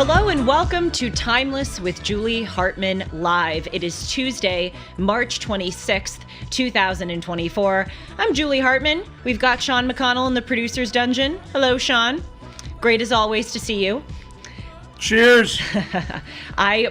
Hello and welcome to Timeless with Julie Hartman Live. It is Tuesday, March 26th, 2024. I'm Julie Hartman. We've got Sean McConnell in the producer's dungeon. Hello, Sean. Great as always to see you. Cheers.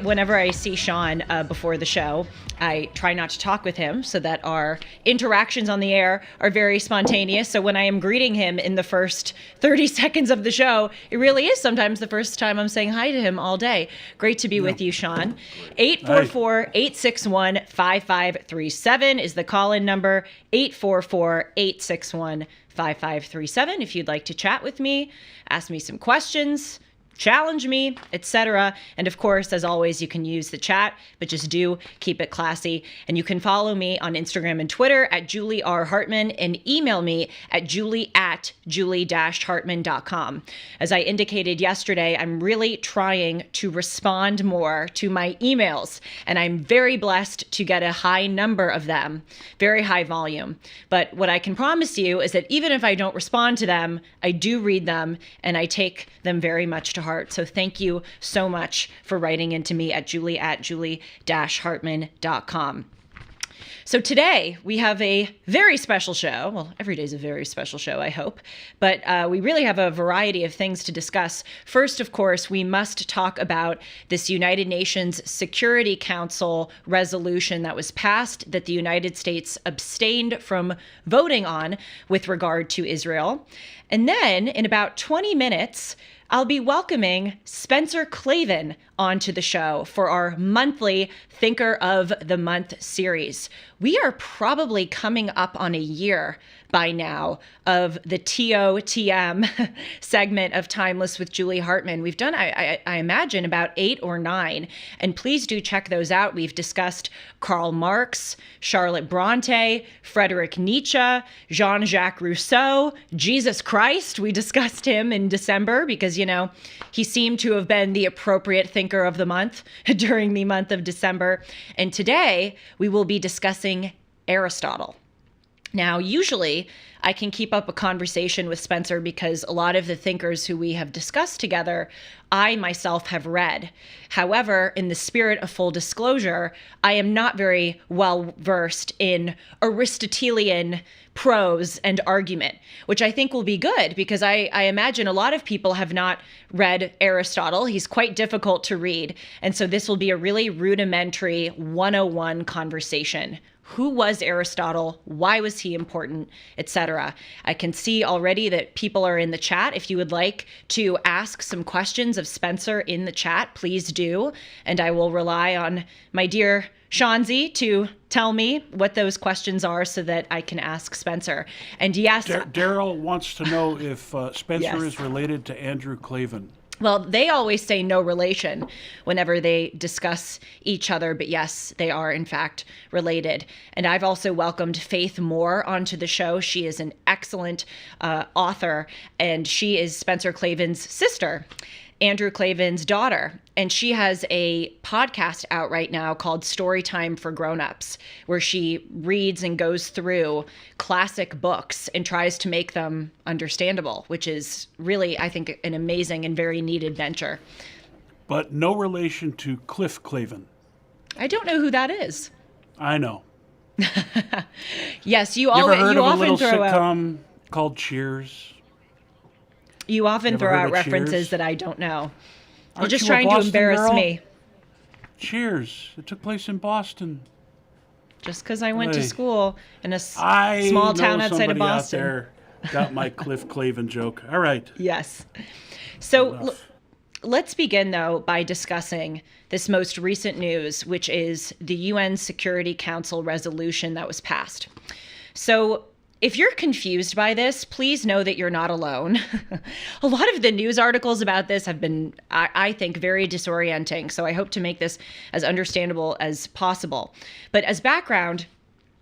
Whenever I see Sean before the show, I try not to talk with him so that our interactions on the air are very spontaneous. So when I am greeting him in the first 30 seconds of the show, it really is sometimes the first time I'm saying hi to him all day. Great to be with you, Sean. 844-861-5537 is the call-in number. 844-861-5537 if you'd like to chat with me, ask me some questions, challenge me, etc. And of course, as always, you can use the chat, but just do keep it classy. And you can follow me on Instagram and Twitter at Julie R. Hartman and email me at julie@julie-hartman.com. As I indicated yesterday, I'm really trying to respond more to my emails, and I'm very blessed to get a high number of them, very high volume. But what I can promise you is that even if I don't respond to them, I do read them and I take them very much to heart. So thank you so much for writing into me at julie@julie-hartman.com. So today we have a very special show. Well, every day is a very special show, I hope. But we really have a variety of things to discuss. First, of course, we must talk about this United Nations Security Council resolution that was passed that the United States abstained from voting on with regard to Israel. And then in about 20 minutes, I'll be welcoming Spencer Klavan onto the show for our monthly Thinker of the Month series. We are probably coming up on a year by now of the TOTM segment of Timeless with Julie Hartman. We've done, I imagine, about 8 or 9, and please do check those out. We've discussed Karl Marx, Charlotte Bronte, Friedrich Nietzsche, Jean-Jacques Rousseau, Jesus Christ. We discussed him in December because, you know, he seemed to have been the appropriate thinker of the month during the month of December. And today we will be discussing Aristotle. Now, usually I can keep up a conversation with Spencer because a lot of the thinkers who we have discussed together, I myself have read. However, in the spirit of full disclosure, I am not very well versed in Aristotelian prose and argument, which I think will be good because I imagine a lot of people have not read Aristotle. He's quite difficult to read. And so this will be a really rudimentary 101 conversation. Who was Aristotle? Why was he important? Etc. I can see already that people are in the chat. If you would like to ask some questions of Spencer in the chat, please do. And I will rely on my dear Shanzi to tell me what those questions are so that I can ask Spencer. And yes, Daryl wants to know if Spencer Yes. is related to Andrew Klavan. Well, they always say no relation whenever they discuss each other, but yes, they are in fact related. And I've also welcomed Faith Moore onto the show. She is an excellent author, and she is Spencer Klavan's sister, Andrew Klavan's daughter. And she has a podcast out right now called Storytime for Grown-Ups, where she reads and goes through classic books and tries to make them understandable, which is really, I think, an amazing and very needed venture. But no relation to Cliff Klavan. I don't know who that is. I know. Yes, You ever heard of a little sitcom called Cheers? You often Never throw heard out of references Cheers? that I don't know. You're Aren't just you a trying to Boston embarrass girl? me. Cheers. It took place in Boston. Just because I went to Hey. school in a I small know town outside of somebody Boston. out there got my Cliff Klavan joke. All right. Yes. So Enough. let's begin, though, by discussing this most recent news, which is the UN Security Council resolution that was passed. So if you're confused by this, please know that you're not alone. A lot of the news articles about this have been, I think, very disorienting. So I hope to make this as understandable as possible. But as background,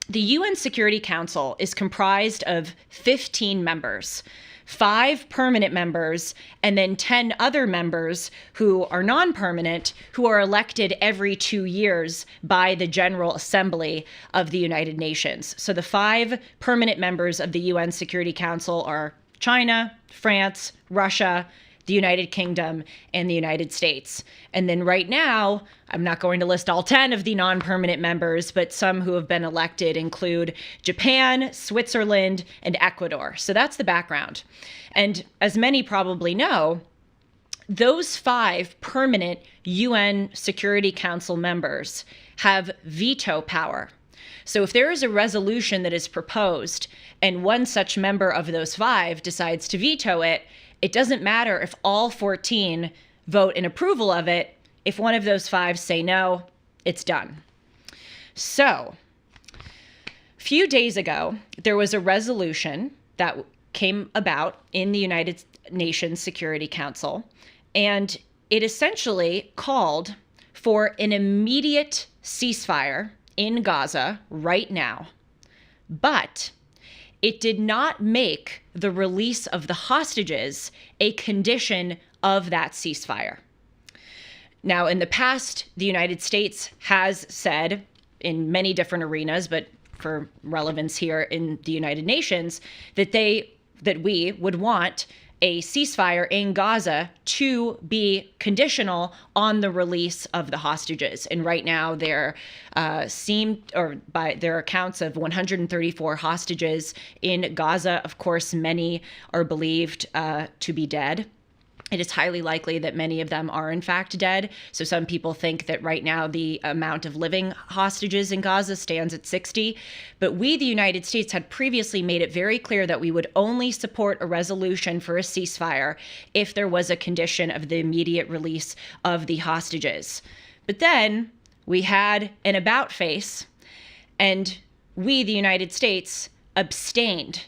the UN Security Council is comprised of 15 members. 5 permanent members, and then 10 other members who are non-permanent, who are elected every 2 years by the General Assembly of the United Nations. So the 5 permanent members of the UN Security Council are China, France, Russia, the United Kingdom, and the United States. And then right now, I'm not going to list all 10 of the non-permanent members, but some who have been elected include Japan, Switzerland, and Ecuador. So that's the background. And as many probably know, those 5 permanent UN Security Council members have veto power. So if there is a resolution that is proposed and one such member of those 5 decides to veto it, it doesn't matter if all 14 vote in approval of it. If one of those 5 say no, it's done. So a few days ago, there was a resolution that came about in the United Nations Security Council, and it essentially called for an immediate ceasefire in Gaza right now. But it did not make the release of the hostages a condition of that ceasefire. Now, in the past, the United States has said in many different arenas, but for relevance here in the United Nations, that we would want a ceasefire in Gaza to be conditional on the release of the hostages. And right now there by their accounts of 134 hostages in Gaza. Of course, many are believed to be dead. It is highly likely that many of them are in fact dead. So some people think that right now the amount of living hostages in Gaza stands at 60. But we, the United States, had previously made it very clear that we would only support a resolution for a ceasefire if there was a condition of the immediate release of the hostages. But then we had an about face, and we, the United States, abstained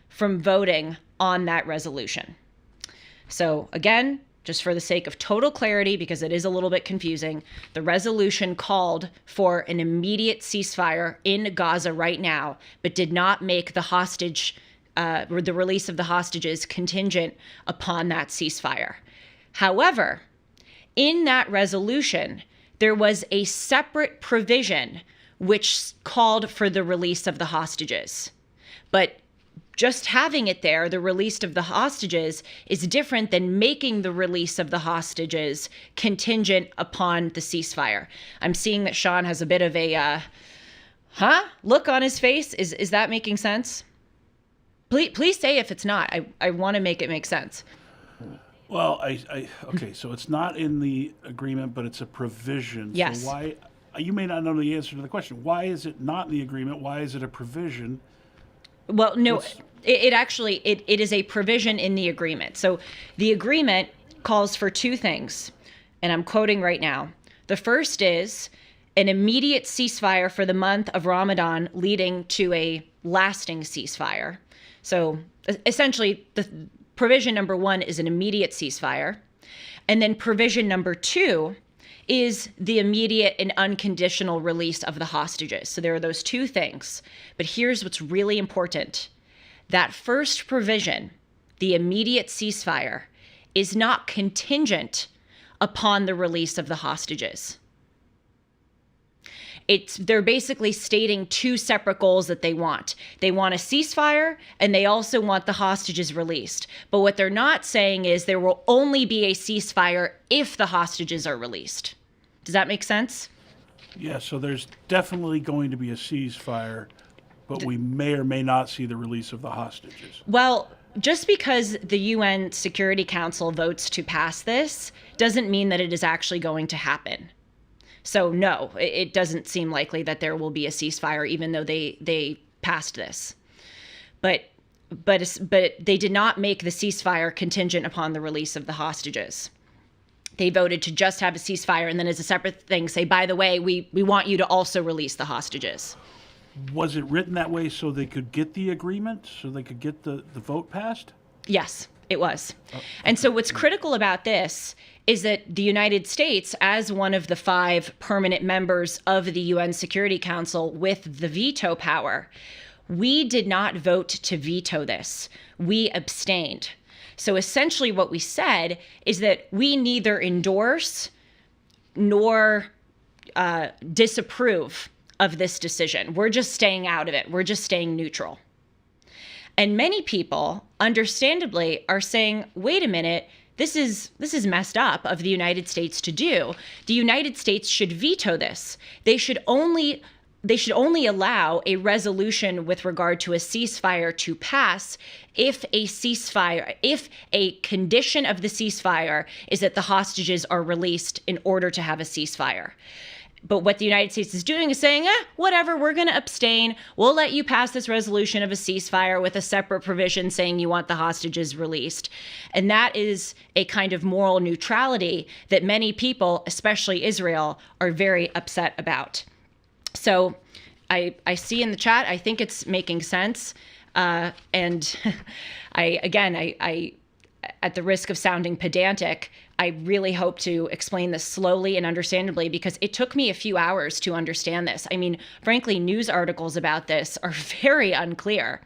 from voting on that resolution. So again, just for the sake of total clarity, because it is a little bit confusing, the resolution called for an immediate ceasefire in Gaza right now, but did not make the release of the hostages contingent upon that ceasefire. However, in that resolution, there was a separate provision which called for the release of the hostages. But just having it there, the release of the hostages, is different than making the release of the hostages contingent upon the ceasefire. I'm seeing that Sean has a bit of a, look on his face. Is that making sense? Please say if it's not. I want to make it make sense. Well, okay, so it's not in the agreement, but it's a provision. Yes. So why, you may not know the answer to the question. Why is it not in the agreement? Why is it a provision? Well, no, it is a provision in the agreement. So the agreement calls for 2 things, and I'm quoting right now. The first is an immediate ceasefire for the month of Ramadan leading to a lasting ceasefire. So essentially, the provision number 1 is an immediate ceasefire. And then provision number 2 is the immediate and unconditional release of the hostages. So there are those 2 things. But here's what's really important. That first provision, the immediate ceasefire, is not contingent upon the release of the hostages. They're basically stating 2 separate goals that they want. They want a ceasefire, and they also want the hostages released. But what they're not saying is there will only be a ceasefire if the hostages are released. Does that make sense? Yeah, so there's definitely going to be a ceasefire, but we may or may not see the release of the hostages. Well, just because the UN Security Council votes to pass this doesn't mean that it is actually going to happen. So no, it doesn't seem likely that there will be a ceasefire, even though they passed this. But they did not make the ceasefire contingent upon the release of the hostages. They voted to just have a ceasefire, and then as a separate thing say, by the way, we want you to also release the hostages. Was it written that way so they could get the agreement, so they could get the vote passed? Yes, it was. And so what's critical about this is that the United States, as one of the 5 permanent members of the UN Security Council with the veto power, we did not vote to veto this. We abstained. So essentially what we said is that we neither endorse nor disapprove of this decision. We're just staying out of it. We're just staying neutral. And many people, understandably, are saying, wait a minute, this is messed up of the United States to do. The United States should veto this. They should only allow a resolution with regard to a ceasefire to pass if a condition of the ceasefire is that the hostages are released in order to have a ceasefire. But what the United States is doing is saying, whatever, we're going to abstain. We'll let you pass this resolution of a ceasefire with a separate provision saying you want the hostages released. And that is a kind of moral neutrality that many people, especially Israel, are very upset about. So I see in the chat, I think it's making sense. And I, at the risk of sounding pedantic, I really hope to explain this slowly and understandably, because it took me a few hours to understand this. I mean, frankly, news articles about this are very unclear,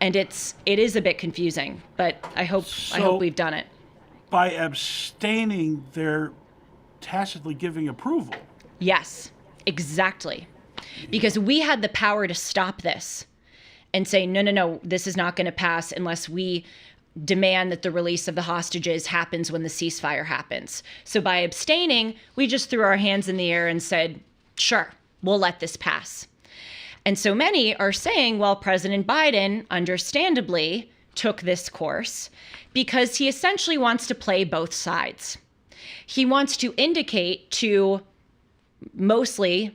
and it is a bit confusing, but I hope we've done it. By abstaining, they're tacitly giving approval. Yes, exactly. Because we had the power to stop this and say, no, this is not going to pass unless we demand that the release of the hostages happens when the ceasefire happens. So by abstaining, we just threw our hands in the air and said, sure, we'll let this pass. And so many are saying, well, President Biden understandably took this course because he essentially wants to play both sides. He wants to indicate to mostly,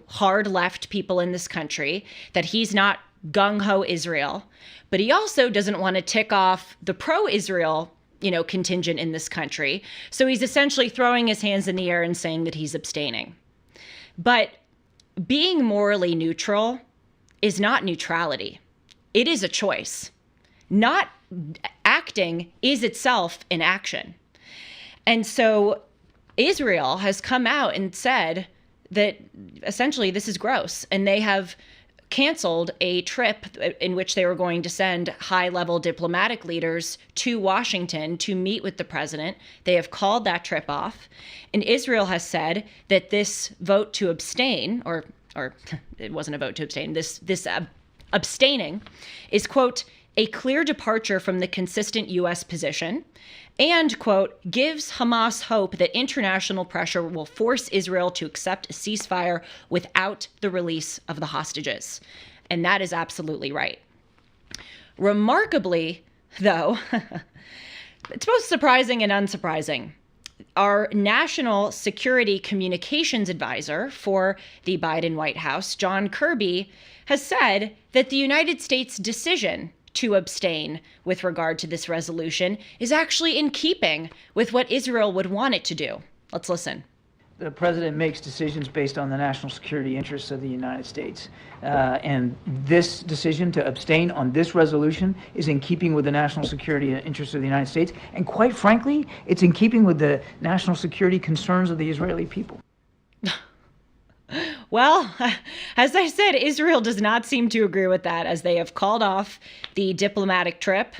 hard left people in this country that he's not gung-ho Israel, but he also doesn't want to tick off the pro-Israel, contingent in this country. So he's essentially throwing his hands in the air and saying that he's abstaining. But being morally neutral is not neutrality. It is a choice. Not acting is itself an action. And so Israel has come out and said that essentially this is gross, and they have canceled a trip in which they were going to send high-level diplomatic leaders to Washington to meet with the president. They have called that trip off, and Israel has said that this vote to abstain, or it wasn't a vote to abstain, this abstaining is, quote, a clear departure from the consistent U.S. position, and, quote, gives Hamas hope that international pressure will force Israel to accept a ceasefire without the release of the hostages. And that is absolutely right. Remarkably, though, it's both surprising and unsurprising. Our national security communications advisor for the Biden White House, John Kirby, has said that the United States decision to abstain with regard to this resolution is actually in keeping with what Israel would want it to do. Let's listen. The president makes decisions based on the national security interests of the United States. And this decision to abstain on this resolution is in keeping with the national security interests of the United States. And quite frankly, it's in keeping with the national security concerns of the Israeli people. Well, as I said, Israel does not seem to agree with that, as they have called off the diplomatic trip.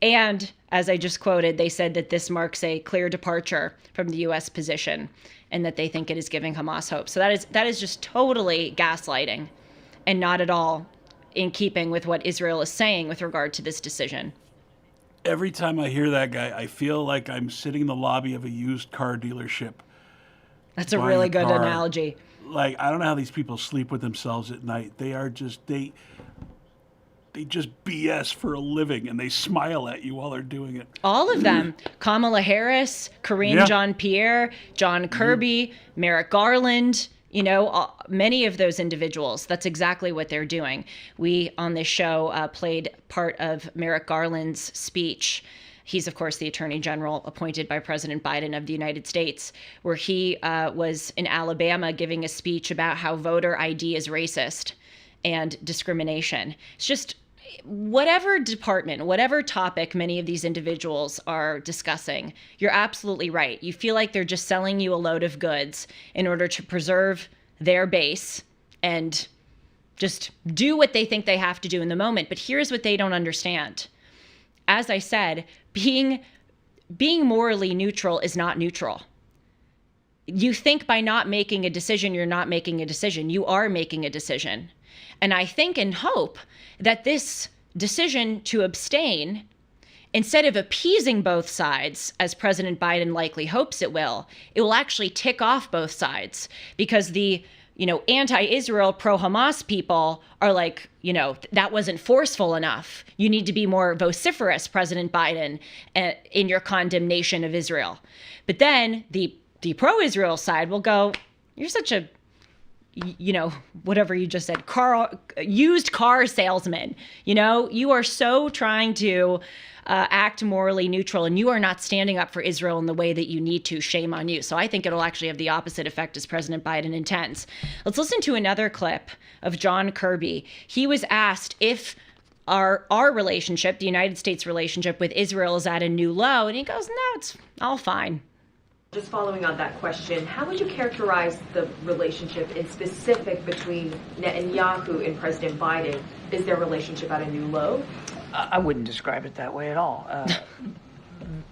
And as I just quoted, they said that this marks a clear departure from the U.S. position and that they think it is giving Hamas hope. So that is just totally gaslighting and not at all in keeping with what Israel is saying with regard to this decision. Every time I hear that guy, I feel like I'm sitting in the lobby of a used car dealership. That's a really good analogy. Like, I don't know how these people sleep with themselves at night. They are just, they just BS for a living, and they smile at you while they're doing it. All of them. Kamala Harris, Karine Jean-Pierre, John Kirby, Merrick Garland, many of those individuals. That's exactly what they're doing. We, on this show, played part of Merrick Garland's speech. He's, of course, the Attorney General appointed by President Biden of the United States, where he was in Alabama giving a speech about how voter ID is racist and discrimination. It's just whatever department, whatever topic many of these individuals are discussing, you're absolutely right. You feel like they're just selling you a load of goods in order to preserve their base and just do what they think they have to do in the moment. But here's what they don't understand. As I said, being morally neutral is not neutral. You think by not making a decision, you're not making a decision. You are making a decision. And I think and hope that this decision to abstain instead of appeasing both sides, as President Biden likely hopes it will actually tick off both sides, because the anti-Israel, pro-Hamas people are like, that wasn't forceful enough. You need to be more vociferous, President Biden, in your condemnation of Israel. But then the pro-Israel side will go, you're such a, whatever you just said, used car salesman. You are so trying to act morally neutral, and you are not standing up for Israel in the way that you need to. Shame on you. So I think it'll actually have the opposite effect as President Biden intends. Let's listen to another clip of John Kirby. He was asked if our relationship, the United States relationship with Israel, is at a new low, and he goes, no, it's all fine. Just following on that question, how would you characterize the relationship in specific between Netanyahu and President Biden? Is their relationship at a new low? I wouldn't describe it that way at all.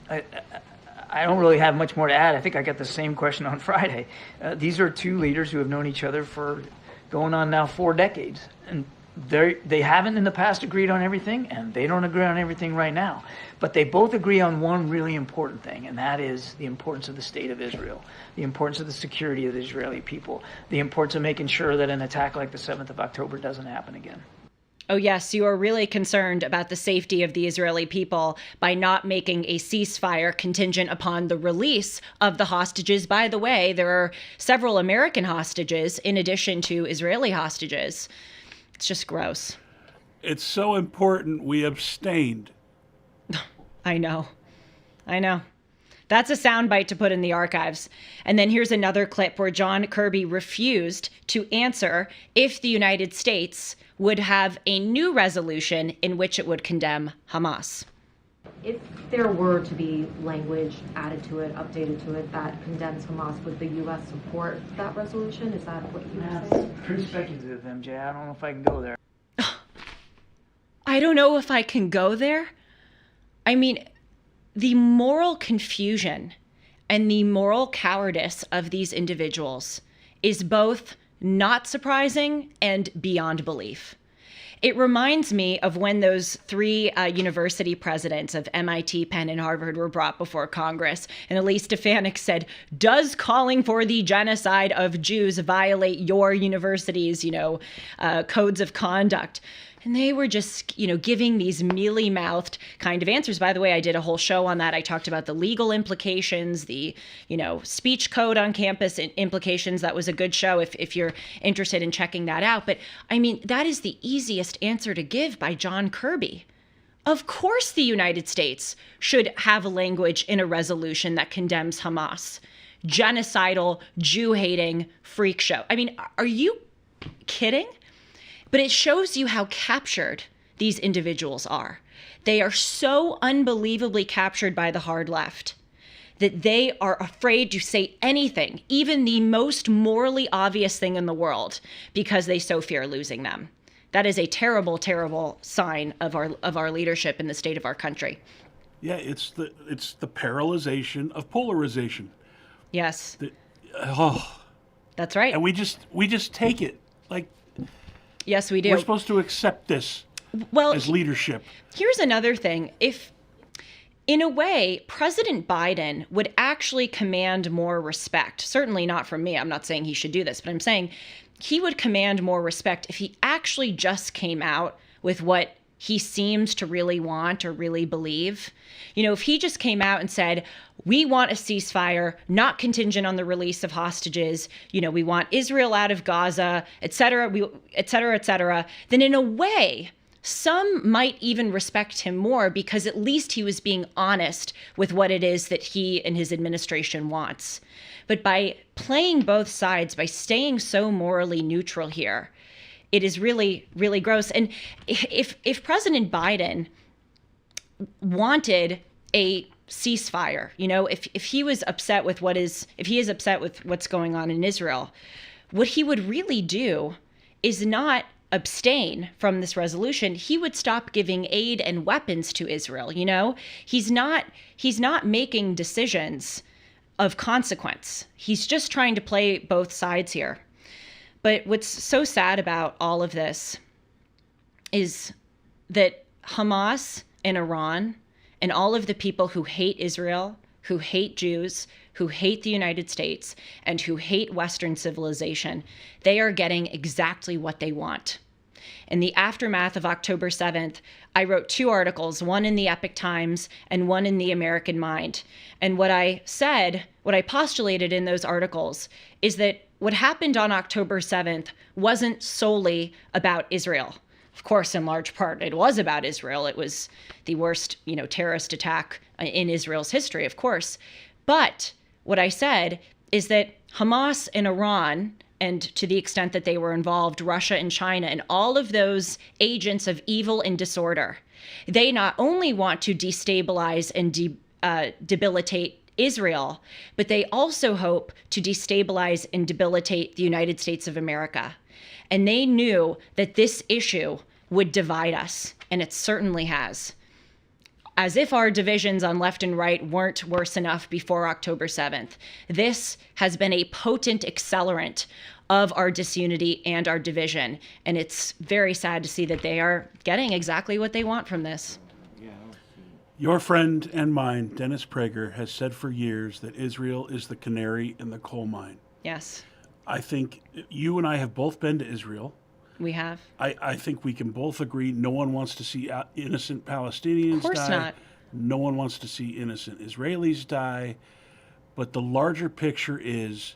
I don't really have much more to add. I think I got the same question on Friday. These are two leaders who have known each other for going on now 4 decades. And they haven't in the past agreed on everything, and they don't agree on everything right now. But they both agree on one really important thing, and that is the importance of the state of Israel, the importance of the security of the Israeli people, the importance of making sure that an attack like the 7th of October doesn't happen again. Oh, yes, you are really concerned about the safety of the Israeli people by not making a ceasefire contingent upon the release of the hostages. By the way, there are several American hostages in addition to Israeli hostages. It's just gross. It's so important we abstained. I know. That's a soundbite to put in the archives. And then here's another clip where John Kirby refused to answer if the United States would have a new resolution in which it would condemn Hamas. If there were to be language added to it, updated to it, that condemns Hamas, would the U.S. support that resolution? Is that what you would say? Pretty speculative, MJ. I don't know if I can go there. I don't know if I can go there. I mean, the moral confusion and the moral cowardice of these individuals is both not surprising and beyond belief. It reminds me of when those 3 university presidents of MIT, Penn, and Harvard were brought before Congress, and Elise Stefanik said, does calling for the genocide of Jews violate your university's, codes of conduct? And they were just, giving these mealy-mouthed kind of answers. By the way, I did a whole show on that. I talked about the legal implications, the, speech code on campus implications. That was a good show if you're interested in checking that out. But, I mean, that is the easiest answer to give by John Kirby. Of course the United States should have a language in a resolution that condemns Hamas. Genocidal, Jew-hating freak show. I mean, are you kidding? But it shows you how captured these individuals are. They are so unbelievably captured by the hard left that they are afraid to say anything, even the most morally obvious thing in the world, because they so fear losing them. That is a terrible, terrible sign of our leadership in the state of our country. Yeah, it's the paralyzation of polarization. Yes. Oh. That's right. And we just take it like. Yes, we do. We're supposed to accept this as leadership. Here's another thing. If, in a way, President Biden would actually command more respect, certainly not from me, I'm not saying he should do this, but I'm saying he would command more respect if he actually just came out with what he seems to really want or really believe. If he just came out and said, we want a ceasefire, not contingent on the release of hostages, we want Israel out of Gaza, et cetera, et cetera, et cetera, then in a way, some might even respect him more because at least he was being honest with what it is that he and his administration wants. But by playing both sides, by staying so morally neutral here, it is really, really gross. And if President Biden wanted a ceasefire, if he was upset with if he is upset with what's going on in Israel, what he would really do is not abstain from this resolution. He would stop giving aid and weapons to Israel. He's not making decisions of consequence. He's just trying to play both sides here. But what's so sad about all of this is that Hamas and Iran and all of the people who hate Israel, who hate Jews, who hate the United States, and who hate Western civilization, they are getting exactly what they want. In the aftermath of October 7th, I wrote 2 articles, one in the Epoch Times and one in the American Mind. And what I postulated in those articles is that what happened on October 7th wasn't solely about Israel. Of course, in large part, it was about Israel. It was the worst, terrorist attack in Israel's history, of course. But what I said is that Hamas and Iran, and to the extent that they were involved, Russia and China, and all of those agents of evil and disorder, they not only want to destabilize and debilitate Israel, but they also hope to destabilize and debilitate the United States of America. And they knew that this issue would divide us, and it certainly has. As if our divisions on left and right weren't worse enough before October 7th, this has been a potent accelerant of our disunity and our division. And it's very sad to see that they are getting exactly what they want from this. Your friend and mine, Dennis Prager, has said for years that Israel is the canary in the coal mine. Yes. I think you and I have both been to Israel. We have. I think we can both agree no one wants to see innocent Palestinians die. Of course not. No one wants to see innocent Israelis die. But the larger picture is,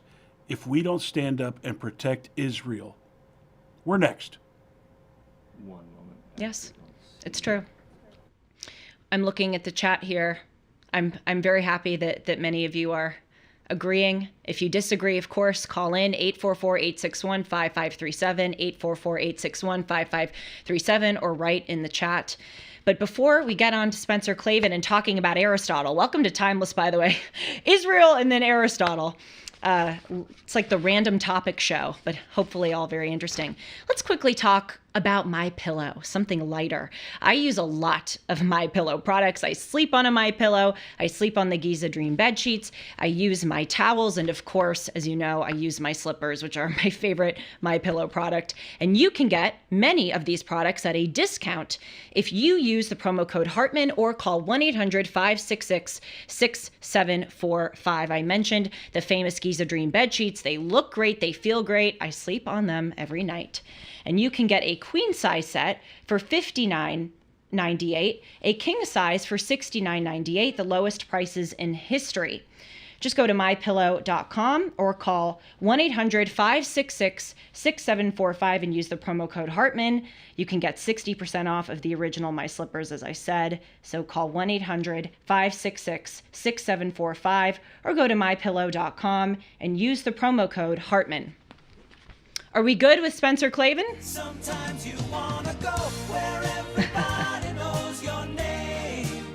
if we don't stand up and protect Israel, we're next. One moment. Yes, it's true. I'm looking at the chat here. I'm very happy that many of you are agreeing. If you disagree, of course, call in 844-861-5537, 844-861-5537, or write in the chat. But before we get on to Spencer Klavan and talking about Aristotle, welcome to Timeless, by the way, Israel and then Aristotle. It's like the random topic show, but hopefully all very interesting. Let's quickly talk about MyPillow, something lighter. I use a lot of MyPillow products. I sleep on a MyPillow. I sleep on the Giza Dream bed sheets. I use my towels. And of course, as you know, I use my slippers, which are my favorite MyPillow product. And you can get many of these products at a discount if you use the promo code Hartman or call 1-800-566-6745. I mentioned the famous Giza Dream bed sheets. They look great. They feel great. I sleep on them every night. And you can get a queen size set for $59.98, a king size for $69.98, the lowest prices in history. Just go to mypillow.com or call 1-800-566-6745 and use the promo code Hartman. You can get 60% off of the original My Slippers, as I said. So call 1-800-566-6745 or go to mypillow.com and use the promo code Hartman. Are we good with Spencer Klavan? Sometimes you wanna go where everybody knows your name.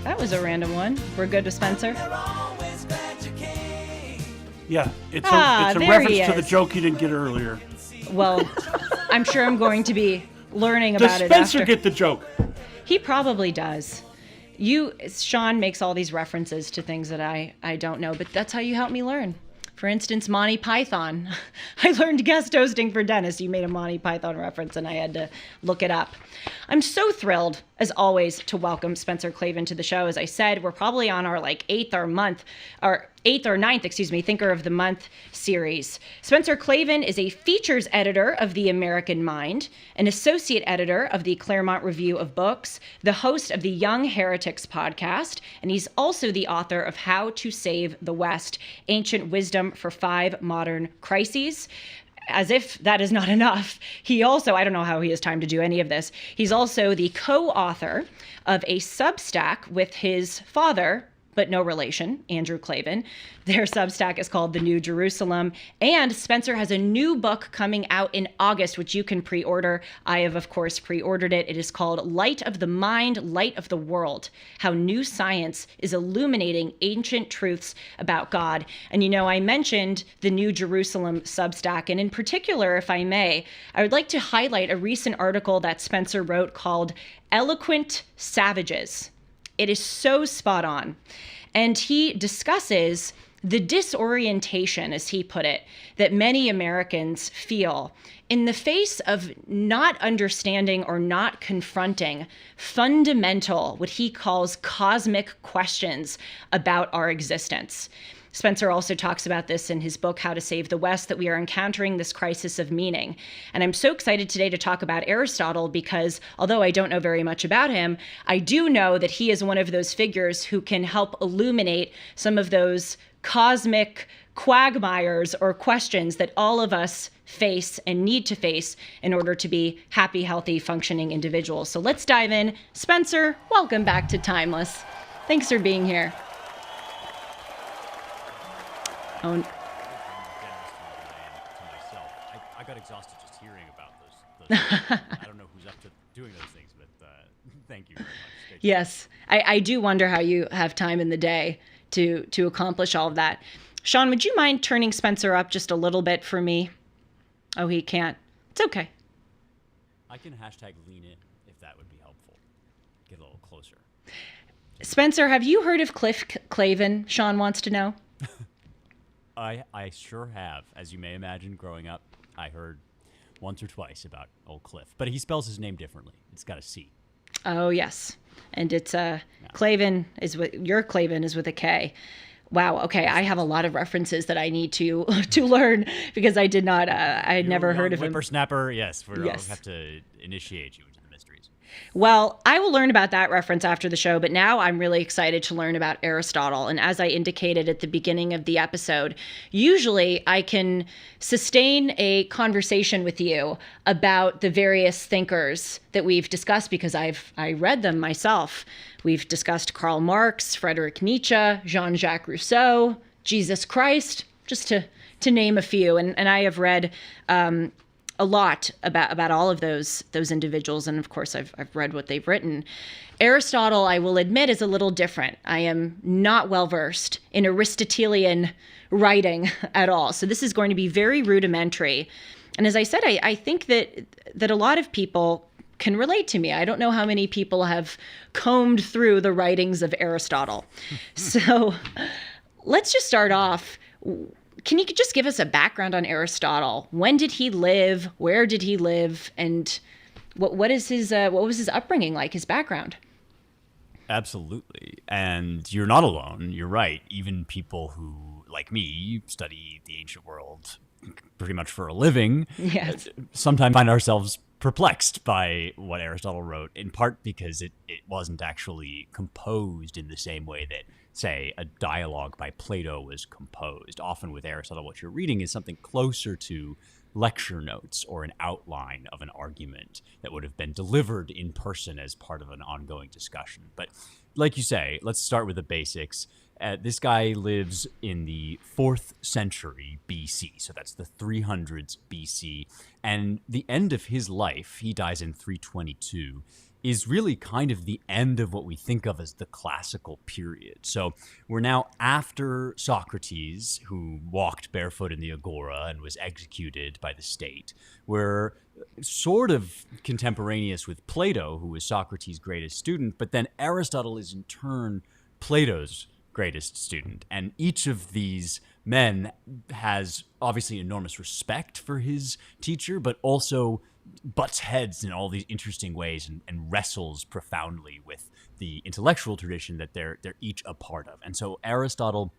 That was a random one. We're good with Spencer? They're always glad you came. Yeah, it's Ah, a there reference he to the is. joke you didn't get earlier. Well, I'm sure I'm going to be learning Does about it Spencer after. get the joke? He probably does. Sean makes all these references to things that I don't know, but that's how you help me learn. For instance, Monty Python. I learned guest hosting for Dennis. You made a Monty Python reference and I had to look it up. I'm so thrilled, as always, to welcome Spencer Klavan to the show. As I said, we're probably on our eighth or ninth, Thinker of the Month series. Spencer Klavan is a features editor of The American Mind, an associate editor of the Claremont Review of Books, the host of the Young Heretics podcast, and he's also the author of How to Save the West, Ancient Wisdom for 5 Modern Crises. As if that is not enough, he also, I don't know how he has time to do any of this, he's also the co-author of a Substack with his father, but no relation, Andrew Klavan. Their Substack is called The New Jerusalem. And Spencer has a new book coming out in August, which you can pre-order. I have, of course, pre-ordered it. It is called Light of the Mind, Light of the World, How New Science is Illuminating Ancient Truths About God. And I mentioned the New Jerusalem Substack. And in particular, if I may, I would like to highlight a recent article that Spencer wrote called Eloquent Savages. It is so spot on. And he discusses the disorientation, as he put it, that many Americans feel in the face of not understanding or not confronting fundamental, what he calls cosmic questions about our existence. Spencer also talks about this in his book, How to Save the West, that we are encountering this crisis of meaning. And I'm so excited today to talk about Aristotle because although I don't know very much about him, I do know that he is one of those figures who can help illuminate some of those cosmic quagmires or questions that all of us face and need to face in order to be happy, healthy, functioning individuals. So let's dive in. Spencer, welcome back to Timeless. Thanks for being here. Oh, To myself, I got exhausted just hearing about those things. I don't know who's up to doing those things, but thank you very much. yes, I do wonder how you have time in the day to accomplish all of that. Sean, would you mind turning Spencer up just a little bit for me? Oh, he can't. It's okay. I can hashtag lean in if that would be helpful. Get a little closer. Spencer, have you heard of Klavan? Sean wants to know. I sure have. As you may imagine, growing up, I heard once or twice about old Cliff. But he spells his name differently. It's got a C. Oh, yes. And it's Klavan is with your Klavan is with a K. Wow. Okay, I have a lot of references that I need to learn because I did not. I had never heard of him. Whippersnapper. Yes, we'll Yes. have to initiate you into the mysteries. Well, I will learn about that reference after the show, but now I'm really excited to learn about Aristotle. And as I indicated at the beginning of the episode, usually I can sustain a conversation with you about the various thinkers that we've discussed because I read them myself. We've discussed Karl Marx, Friedrich Nietzsche, Jean-Jacques Rousseau, Jesus Christ, just to name a few. And I have read a lot about all of those individuals, and of course I've read what they've written. Aristotle, I will admit, is a little different. I am not well versed in Aristotelian writing at all, so this is going to be very rudimentary. And as I said, I think that a lot of people can relate to me. I don't know how many people have combed through the writings of Aristotle. So let's just start off. Can you just give us a background on Aristotle? When did he live? Where did he live? And what was his upbringing like? His background? Absolutely. And you're not alone. You're right. Even people who, like me, study the ancient world pretty much for a living, Yes. sometimes find ourselves perplexed by what Aristotle wrote, in part because it wasn't actually composed in the same way that, say, a dialogue by Plato was composed. Often with Aristotle, what you're reading is something closer to lecture notes or an outline of an argument that would have been delivered in person as part of an ongoing discussion. But like you say, let's start with the basics. This guy lives in the 4th century BC, so that's the 300s BC, and the end of his life, he dies in 322, is really kind of the end of what we think of as the classical period. So we're now after Socrates, who walked barefoot in the agora and was executed by the state. We're sort of contemporaneous with Plato, who was Socrates' greatest student, but then Aristotle is in turn Plato's greatest student. And each of these men has obviously enormous respect for his teacher, but also butts heads in all these interesting ways and wrestles profoundly with the intellectual tradition that they're each a part of. And so Aristotle,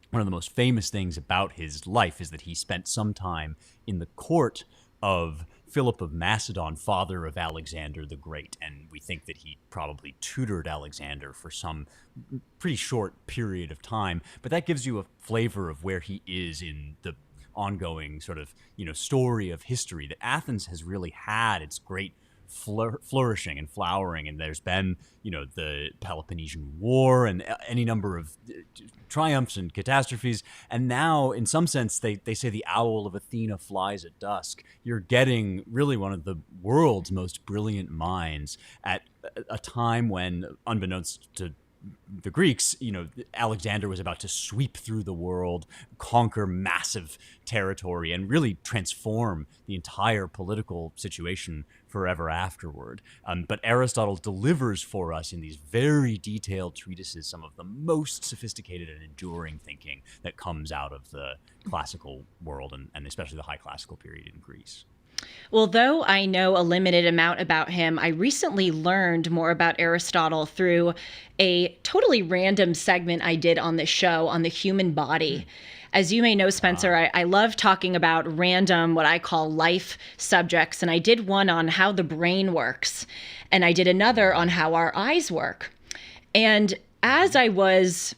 one of the most famous things about his life is that he spent some time in the court of Philip of Macedon, father of Alexander the Great, and we think that he probably tutored Alexander for some pretty short period of time, but that gives you a flavor of where he is in the ongoing sort of, story of history, that Athens has really had its great flourishing and flowering, and there's been, the Peloponnesian War and any number of triumphs and catastrophes, and now, in some sense, they say the owl of Athena flies at dusk. You're getting really one of the world's most brilliant minds at a time when, unbeknownst to the Greeks, Alexander was about to sweep through the world, conquer massive territory, and really transform the entire political situation forever afterward. But Aristotle delivers for us in these very detailed treatises some of the most sophisticated and enduring thinking that comes out of the classical world, and especially the high classical period in Greece. Well, though I know a limited amount about him, I recently learned more about Aristotle through a totally random segment I did on this show on the human body. As you may know, Spencer, I love talking about random, what I call life subjects. And I did one on how the brain works, and I did another on how our eyes work. And as I was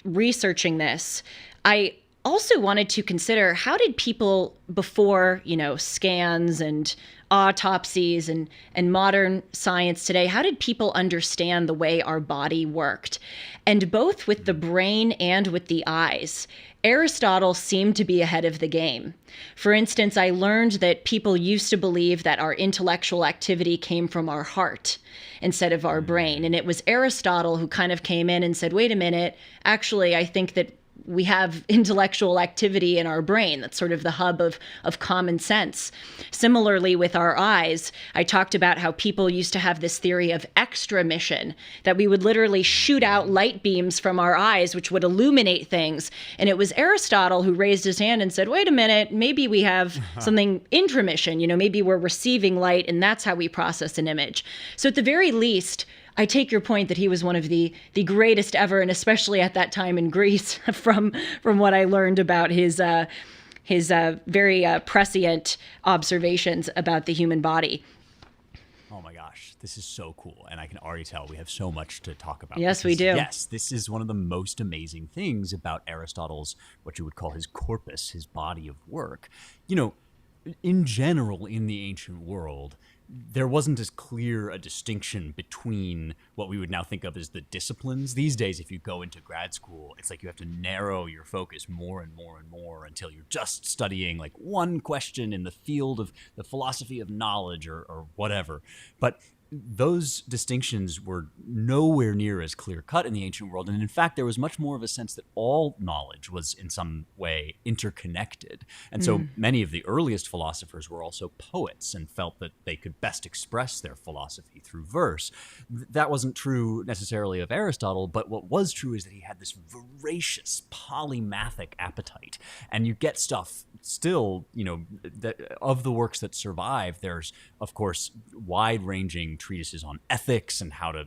researching this, I also wanted to consider, how did people before, scans and autopsies and modern science today, how did people understand the way our body worked? And both with the brain and with the eyes, Aristotle seemed to be ahead of the game. For instance, I learned that people used to believe that our intellectual activity came from our heart instead of our brain. And it was Aristotle who kind of came in and said, wait a minute, actually, I think that we have intellectual activity in our brain. That's sort of the hub of common sense. Similarly, with our eyes, I talked about how people used to have this theory of extramission, that we would literally shoot out light beams from our eyes, which would illuminate things. And it was Aristotle who raised his hand and said, wait a minute, maybe we have something intramission, maybe we're receiving light and that's how we process an image. So at the very least, I take your point that he was one of the greatest ever, and especially at that time in Greece, from what I learned about his very prescient observations about the human body. Oh my gosh, this is so cool. And I can already tell we have so much to talk about. Yes, we do. Yes, this is one of the most amazing things about Aristotle's, what you would call his corpus, his body of work. In general, in the ancient world, there wasn't as clear a distinction between what we would now think of as the disciplines. These days, if you go into grad school, it's like you have to narrow your focus more and more and more until you're just studying like one question in the field of the philosophy of knowledge or whatever. But those distinctions were nowhere near as clear-cut in the ancient world. And in fact, there was much more of a sense that all knowledge was in some way interconnected. And so many of the earliest philosophers were also poets and felt that they could best express their philosophy through verse. That wasn't true necessarily of Aristotle, but what was true is that he had this voracious polymathic appetite. And you get stuff still, of the works that survive, there's, of course, wide-ranging treatises on ethics and how to,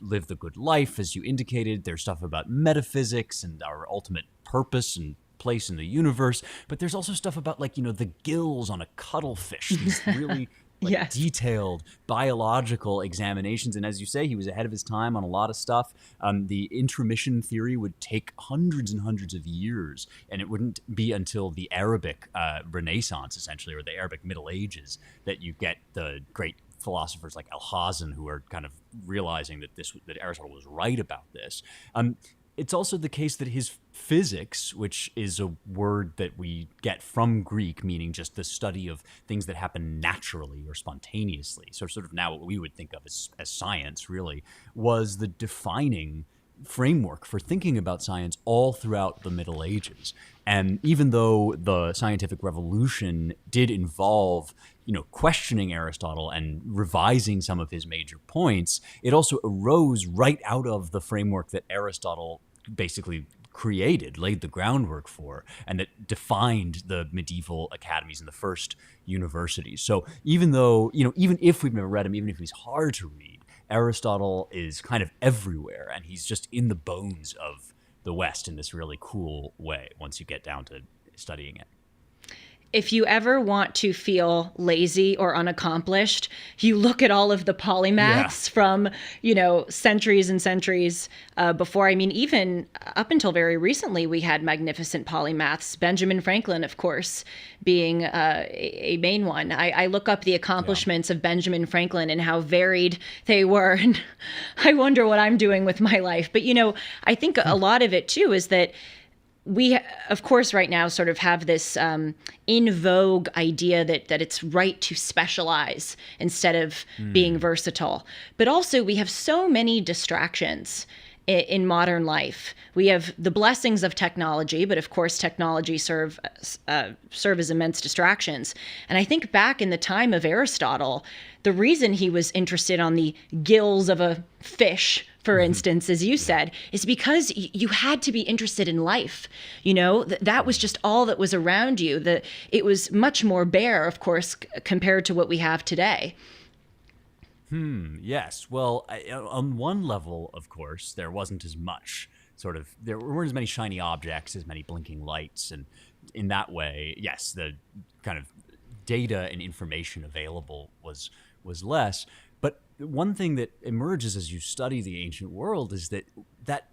live the good life, as you indicated. There's stuff about metaphysics and our ultimate purpose and place in the universe. But there's also stuff about, the gills on a cuttlefish, these really Yes. detailed biological examinations. And as you say, he was ahead of his time on a lot of stuff. The intromission theory would take hundreds and hundreds of years, and it wouldn't be until the Arabic Renaissance, essentially, or the Arabic Middle Ages, that you get the great philosophers like Alhazen who are kind of realizing that Aristotle was right about this. It's also the case that his physics, which is a word that we get from Greek, meaning just the study of things that happen naturally or spontaneously, so sort of now what we would think of as science, really, was the defining framework for thinking about science all throughout the Middle Ages. And even though the scientific revolution did involve, questioning Aristotle and revising some of his major points, it also arose right out of the framework that Aristotle basically created, laid the groundwork for, and that defined the medieval academies and the first universities. So even though, even if we've never read him, even if he's hard to read, Aristotle is kind of everywhere, and he's just in the bones of the West in this really cool way once you get down to studying it. If you ever want to feel lazy or unaccomplished, you look at all of the polymaths from, centuries and centuries before. I mean, even up until very recently, we had magnificent polymaths. Benjamin Franklin, of course, being a main one. I look up the accomplishments of Benjamin Franklin and how varied they were. And I wonder what I'm doing with my life. But, I think a lot of it, too, is that we, of course, right now sort of have this in vogue idea that it's right to specialize instead of being versatile. But also we have so many distractions. in modern life. We have the blessings of technology, but of course, technology serve as immense distractions. And I think back in the time of Aristotle, the reason he was interested on the gills of a fish, for instance, as you said, is because you had to be interested in life. You know, that was just all that was around you. It was much more bare, of course, compared to what we have today. Yes. Well, on one level, of course, there wasn't as much there weren't as many shiny objects, as many blinking lights. And in that way, yes, the kind of data and information available was less. But one thing that emerges as you study the ancient world is that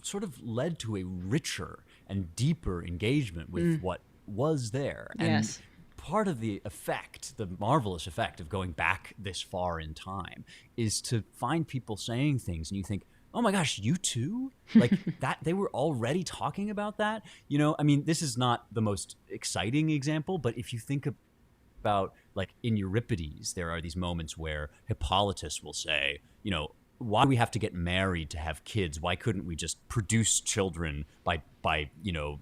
sort of led to a richer and deeper engagement with what was there. Yes. And part of the effect, the marvelous effect of going back this far in time, is to find people saying things and you think, oh my gosh, you too? Like that, they were already talking about that? You know, I mean, this is not the most exciting example, but if you think about, like in Euripides, there are these moments where Hippolytus will say, you know, why do we have to get married to have kids? Why couldn't we just produce children by you know,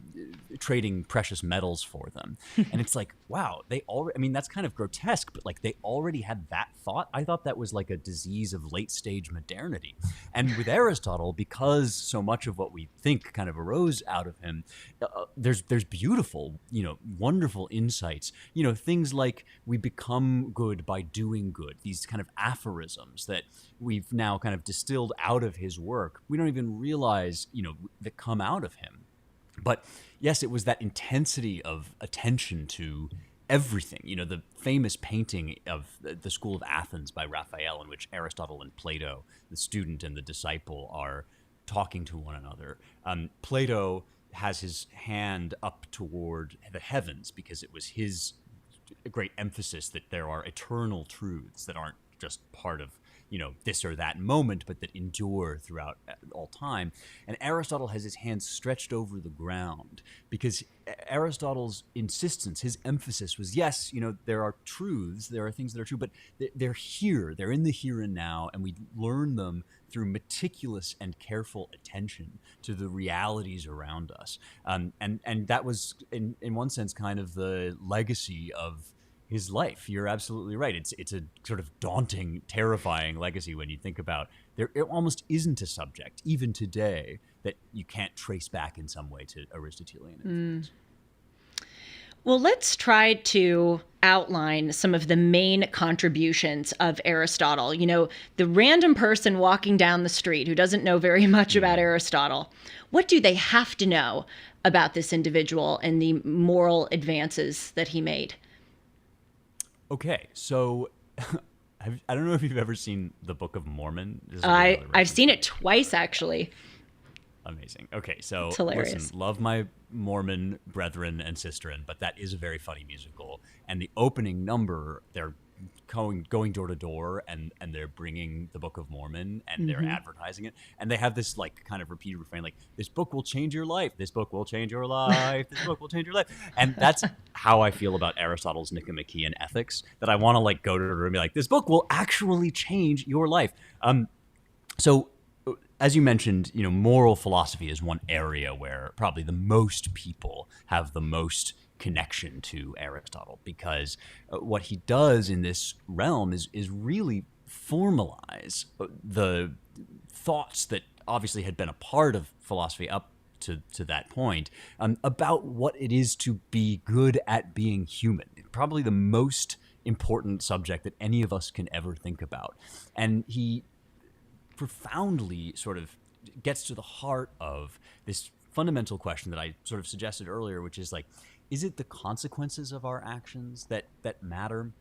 trading precious metals for them? And it's like, wow, they already, I mean, that's kind of grotesque, but like they already had that thought. I thought that was like a disease of late stage modernity. And with Aristotle, because so much of what we think kind of arose out of him, there's beautiful, you know, wonderful insights, you know, things like we become good by doing good, these kind of aphorisms that we've now kind of distilled out of his work. We don't even realize, you know, that come out of him. But yes, it was that intensity of attention to everything. You know, the famous painting of the School of Athens by Raphael, in which Aristotle and Plato, the student and the disciple, are talking to one another. Plato has his hand up toward the heavens because it was his great emphasis that there are eternal truths that aren't just part of, you know, this or that moment, but that endure throughout all time. And Aristotle has his hands stretched over the ground because Aristotle's insistence, his emphasis was, yes, you know, there are truths, there are things that are true, but they're here, they're in the here and now, and we learn them through meticulous and careful attention to the realities around us. And that was, in one sense, kind of the legacy of his life. You're absolutely right. It's a sort of daunting, terrifying legacy when you think about there. It almost isn't a subject, even today, that you can't trace back in some way to Aristotelian influence. Well, let's try to outline some of the main contributions of Aristotle. You know, the random person walking down the street who doesn't know very much about Aristotle, what do they have to know about this individual and the moral advances that he made? Okay, so I don't know if you've ever seen the Book of Mormon. I've seen it twice, actually. Amazing. Okay, so It's hilarious. Listen, love my Mormon brethren and sisterin, but that is a very funny musical. And the opening number, they're going door to door, and they're bringing the Book of Mormon, and they're advertising it, and they have this like kind of repeated refrain, like, this book will change your life, this book will change your life, this book will change your life. And that's how I feel about Aristotle's Nicomachean Ethics, that I want to like go to her and be like, this book will actually change your life. So as you mentioned, you know, moral philosophy is one area where probably the most people have the most connection to Aristotle, because what he does in this realm is really formalize the thoughts that obviously had been a part of philosophy up to that point, about what it is to be good at being human. Probably the most important subject that any of us can ever think about. And he profoundly sort of gets to the heart of this fundamental question that I sort of suggested earlier, which is like, is it the consequences of our actions that matter?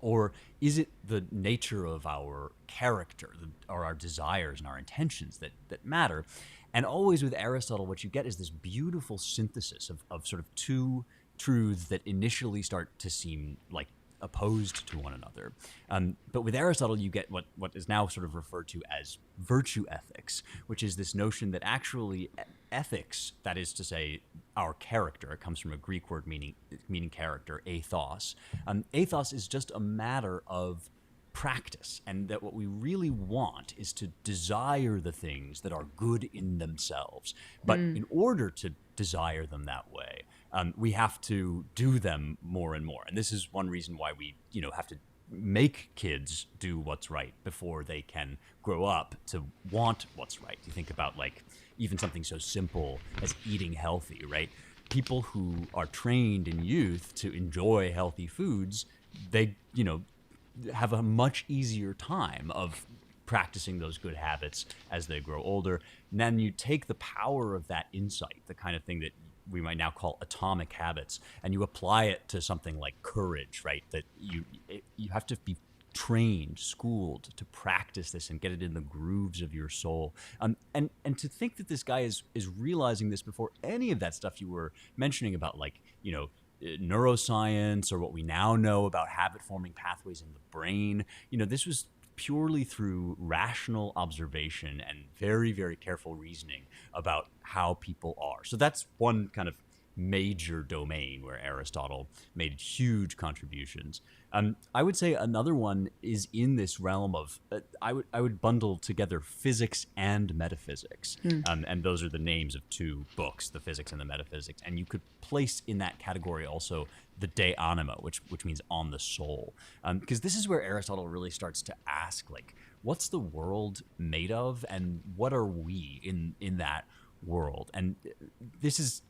Or is it the nature of our character or our desires and our intentions that matter? And always with Aristotle, what you get is this beautiful synthesis of sort of two truths that initially start to seem like opposed to one another. But with Aristotle, you get what is now sort of referred to as virtue ethics, which is this notion that actually ethics, that is to say, our character, it comes from a Greek word meaning character, ethos. Ethos is just a matter of practice, and that what we really want is to desire the things that are good in themselves. But in order to desire them that way, we have to do them more and more. And this is one reason why we, have to make kids do what's right before they can grow up to want what's right. You think about like even something so simple as eating healthy, right? People who are trained in youth to enjoy healthy foods, they, have a much easier time of practicing those good habits as they grow older. And then you take the power of that insight, the kind of thing that we might now call atomic habits, and you apply it to something like courage, right? That you have to be trained, schooled to practice this and get it in the grooves of your soul. And to think that this guy is realizing this before any of that stuff you were mentioning about, like, neuroscience or what we now know about habit forming pathways in the brain. This was purely through rational observation and very, very careful reasoning about how people are. So that's one kind of major domain where Aristotle made huge contributions. I would say another one is in this realm of I would bundle together physics and metaphysics, and those are the names of two books, the Physics and the Metaphysics. And you could place in that category also the De Anima, which means on the soul, because this is where Aristotle really starts to ask, like, what's the world made of, and what are we in that world? And this is,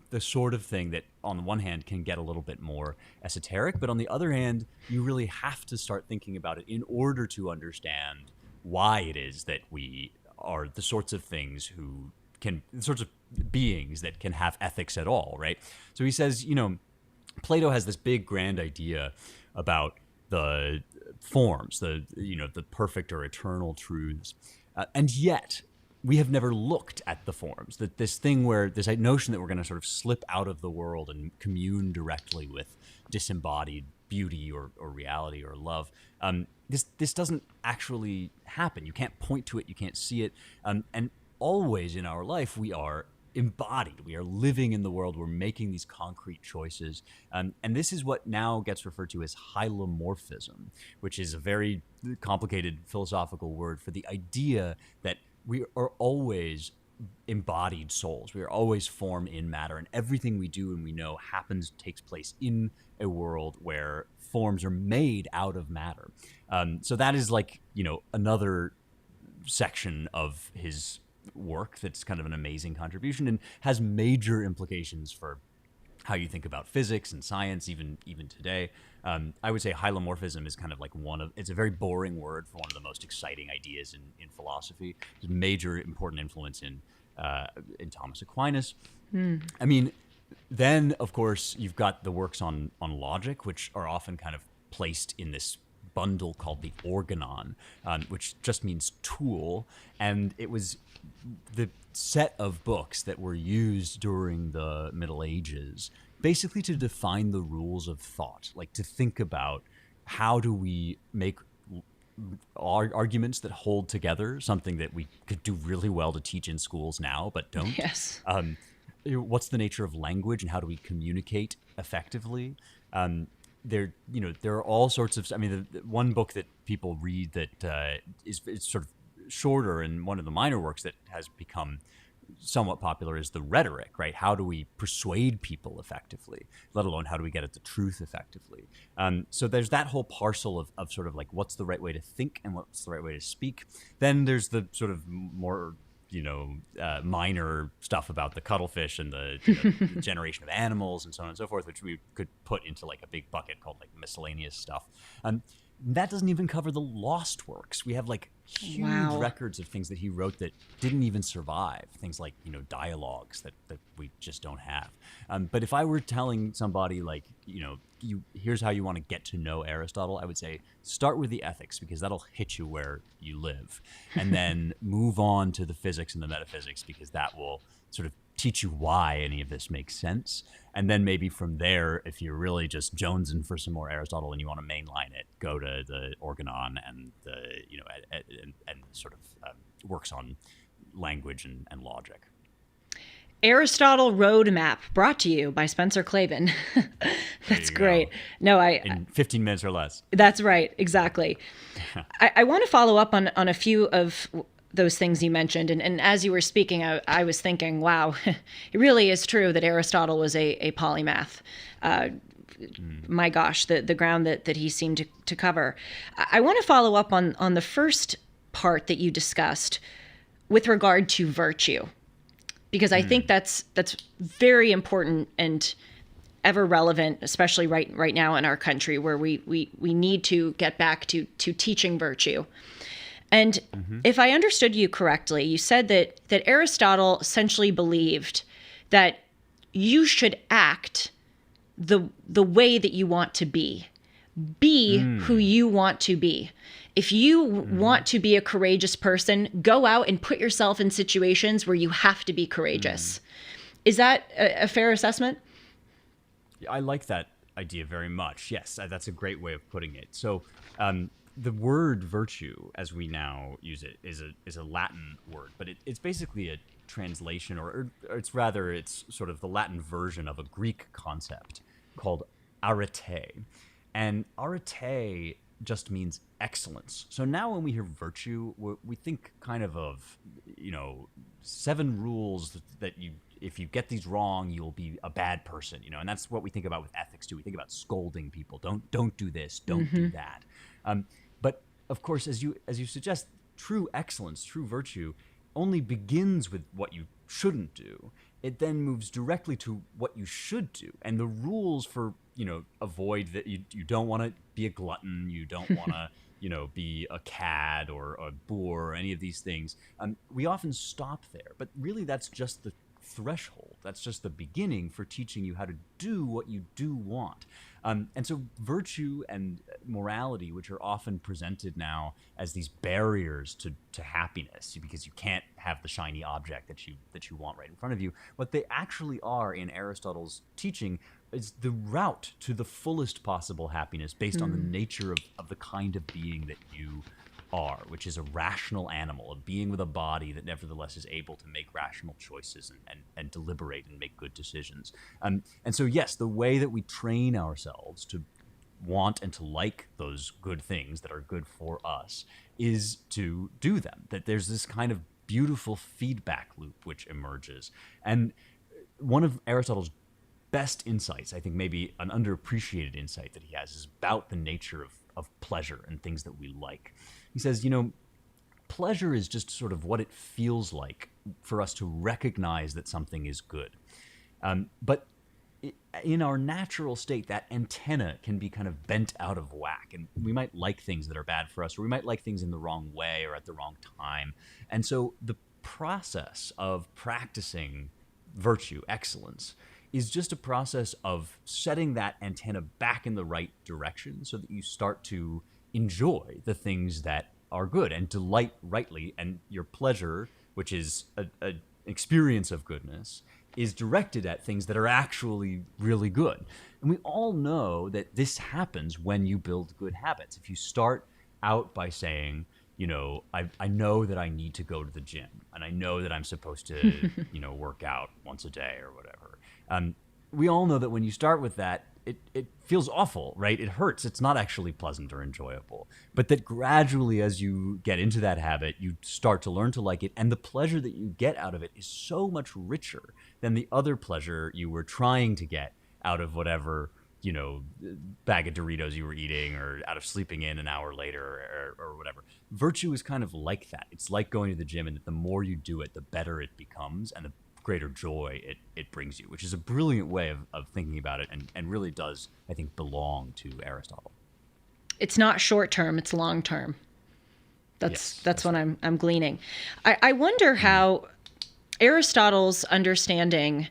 the sort of thing that on the one hand can get a little bit more esoteric, but on the other hand, you really have to start thinking about it in order to understand why it is that we are the sorts of the sorts of beings that can have ethics at all, right? So he says, Plato has this big grand idea about the forms, the perfect or eternal truths, and yet we have never looked at the forms. That this thing where this notion that we're going to sort of slip out of the world and commune directly with disembodied beauty or reality or love. This doesn't actually happen. You can't point to it. You can't see it. And always in our life, we are embodied. We are living in the world. We're making these concrete choices. And this is what now gets referred to as hylomorphism, which is a very complicated philosophical word for the idea that we are always embodied souls. We are always form in matter, and everything we do and we know takes place in a world where forms are made out of matter. So that is like, another section of his work that's kind of an amazing contribution and has major implications for how you think about physics and science, even today. I would say hylomorphism is kind of like it's a very boring word for one of the most exciting ideas in philosophy. It's a major important influence in Thomas Aquinas. I mean, then of course you've got the works on logic, which are often kind of placed in this bundle called the organon, which just means tool. And it was the set of books that were used during the Middle Ages basically to define the rules of thought, like to think about how do we make arguments that hold together, something that we could do really well to teach in schools now but don't. Yes. What's the nature of language and how do we communicate effectively? There are all sorts of. I mean, the one book that people read that is sort of shorter and one of the minor works that has become somewhat popular is the Rhetoric, right? How do we persuade people effectively, let alone how do we get at the truth effectively? So there's that whole parcel of sort of like what's the right way to think and what's the right way to speak. Then there's the sort of more minor stuff about the cuttlefish and the generation of animals and so on and so forth, which we could put into like a big bucket called like miscellaneous stuff. That doesn't even cover the lost works. We have like huge records of things that he wrote that didn't even survive. Things like, dialogues that we just don't have. But if I were telling somebody like, here's how you want to get to know Aristotle, I would say start with the ethics because that'll hit you where you live. And then move on to the physics and the metaphysics because that will sort of teach you why any of this makes sense. And then maybe from there, if you're really just jonesing for some more Aristotle and you want to mainline it, go to the Organon and the and sort of works on language and logic. Aristotle Roadmap, brought to you by Spencer Klavan. That's great. Go. No, In 15 minutes or less. That's right. Exactly. I want to follow up on a few of those things you mentioned. And as you were speaking, I was thinking, wow, it really is true that Aristotle was a polymath. My gosh, the ground that he seemed to cover. I want to follow up on the first part that you discussed with regard to virtue, because I think that's very important and ever relevant, especially right now in our country, where we need to get back to teaching virtue. And if I understood you correctly, you said that Aristotle essentially believed that you should act the way that you want to be who you want to be. If you want to be a courageous person, go out and put yourself in situations where you have to be courageous. Is that a fair assessment? I like that idea very much. Yes, that's a great way of putting it. So the word virtue, as we now use it, is a Latin word, but it's basically a translation, or it's sort of the Latin version of a Greek concept called arete. And arete just means excellence. So now when we hear virtue, we think kind of 7 rules that if you get these wrong, you'll be a bad person, and that's what we think about with ethics too. We think about scolding people. Don't do this, don't do that. But of course, as you suggest, true excellence, true virtue only begins with what you shouldn't do. It then moves directly to what you should do. And the rules for, avoid that you don't want to be a glutton, you don't want to, be a cad or a boor or any of these things. We often stop there, but really that's just the threshold. That's just the beginning for teaching you how to do what you do want. And so virtue and morality, which are often presented now as these barriers to happiness, because you can't have the shiny object that you want right in front of you, what they actually are in Aristotle's teaching is the route to the fullest possible happiness based on the nature of the kind of being that you are, which is a rational animal, a being with a body that nevertheless is able to make rational choices and deliberate and make good decisions. And so, yes, the way that we train ourselves to want and to like those good things that are good for us is to do them. That there's this kind of beautiful feedback loop which emerges. And one of Aristotle's best insights, I think maybe an underappreciated insight that he has, is about the nature of pleasure and things that we like. He says, pleasure is just sort of what it feels like for us to recognize that something is good. But in our natural state, that antenna can be kind of bent out of whack, and we might like things that are bad for us, or we might like things in the wrong way or at the wrong time. And so the process of practicing virtue, excellence, is just a process of setting that antenna back in the right direction so that you start to enjoy the things that are good and delight rightly, and your pleasure, which is an experience of goodness, is directed at things that are actually really good. And we all know that this happens when you build good habits. If you start out by saying, I know that I need to go to the gym, and I know that I'm supposed to, work out once a day or whatever. We all know that when you start with that, it feels awful, right? It hurts. It's not actually pleasant or enjoyable. But that gradually, as you get into that habit, you start to learn to like it. And the pleasure that you get out of it is so much richer than the other pleasure you were trying to get out of whatever, bag of Doritos you were eating, or out of sleeping in an hour later, or whatever. Virtue is kind of like that. It's like going to the gym, and that the more you do it, the better it becomes, and the greater joy it brings you, which is a brilliant way of thinking about it, and really does, I think, belong to Aristotle. It's not short term, it's long term. That's what I'm gleaning. I wonder how Aristotle's understanding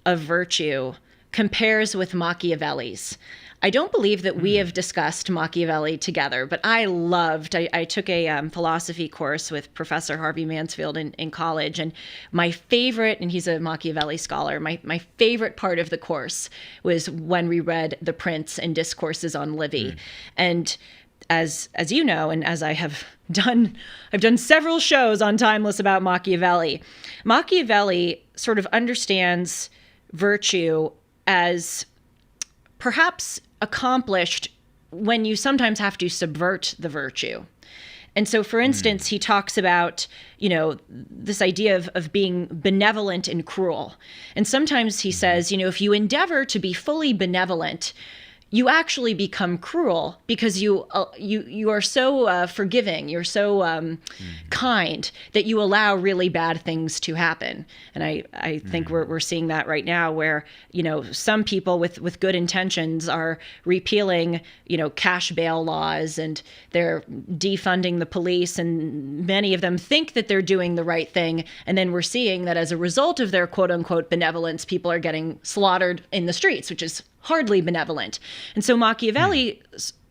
of virtue compares with Machiavelli's. I don't believe that we have discussed Machiavelli together, but I took a philosophy course with Professor Harvey Mansfield in college, and my favorite, and he's a Machiavelli scholar, my favorite part of the course was when we read The Prince and Discourses on Livy. And as you know, and as I've done several shows on Timeless about Machiavelli. Machiavelli sort of understands virtue as perhaps accomplished when you sometimes have to subvert the virtue. And so, for instance, he talks about, this idea of being benevolent and cruel. And sometimes he says, if you endeavor to be fully benevolent, you actually become cruel because you are so forgiving, you're so kind that you allow really bad things to happen. And I think we're seeing that right now, where some people with good intentions are repealing cash bail laws, and they're defunding the police, and many of them think that they're doing the right thing, and then we're seeing that as a result of their quote unquote benevolence, people are getting slaughtered in the streets, which is hardly benevolent. And so Machiavelli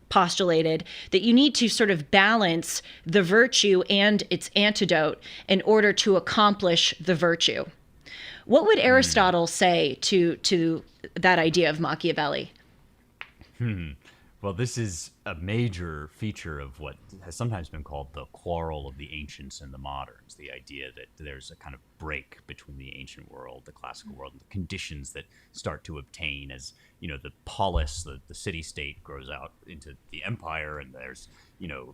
postulated that you need to sort of balance the virtue and its antidote in order to accomplish the virtue. What would Aristotle say to that idea of Machiavelli? Well, this is a major feature of what has sometimes been called the quarrel of the ancients and the moderns, the idea that there's a kind of break between the ancient world, the classical world, and the conditions that start to obtain as, the polis, the city-state grows out into the empire, and there's, the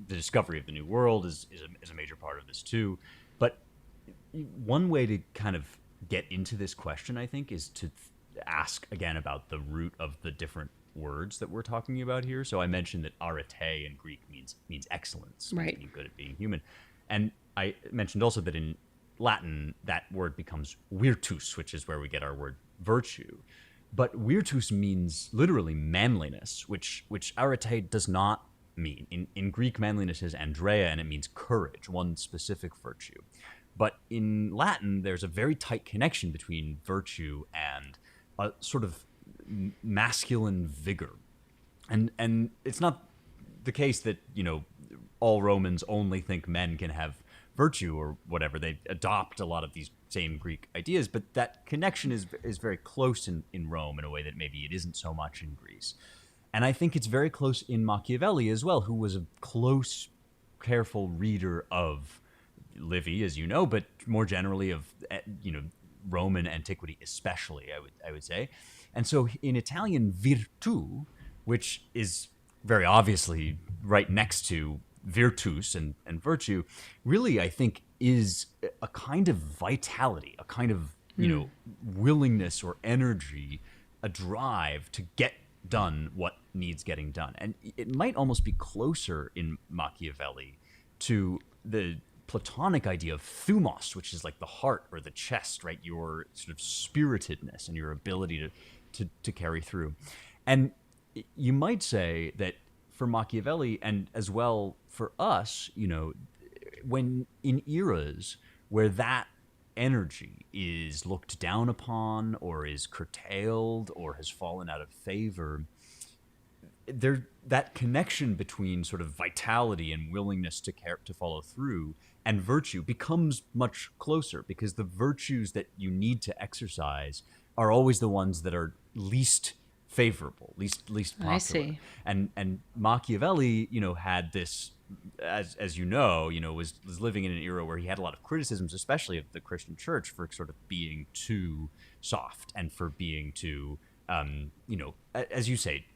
discovery of the new world is a major part of this too. But one way to kind of get into this question, I think, is to ask again about the root of the different words that we're talking about here. So I mentioned that arete in Greek means excellence, right? Being good at being human. And I mentioned also that in Latin that word becomes virtus, which is where we get our word virtue. But virtus means literally manliness, which arete does not mean. In Greek, manliness is andrea, and it means courage, one specific virtue. But in Latin, there's a very tight connection between virtue and a sort of masculine vigor, and it's not the case that all Romans only think men can have virtue or whatever. They adopt a lot of these same Greek ideas, but that connection is very close in Rome in a way that maybe it isn't so much in Greece. And I think it's very close in Machiavelli as well, who was a close, careful reader of Livy, as you know, but more generally of Roman antiquity especially, I would say. And so in Italian, virtu, which is very obviously right next to virtus and virtue, really, I think, is a kind of vitality, a kind of, willingness or energy, a drive to get done what needs getting done. And it might almost be closer in Machiavelli to the Platonic idea of thumos, which is like the heart or the chest, right? Your sort of spiritedness and your ability to carry through. And you might say that for Machiavelli, and as well for us, when in eras where that energy is looked down upon or is curtailed or has fallen out of favor, that connection between sort of vitality and willingness to follow through and virtue becomes much closer, because the virtues that you need to exercise are always the ones that are least favorable, least popular. I see. And Machiavelli, had this, as was living in an era where he had a lot of criticisms, especially of the Christian church, for sort of being too soft and for being too, as you say,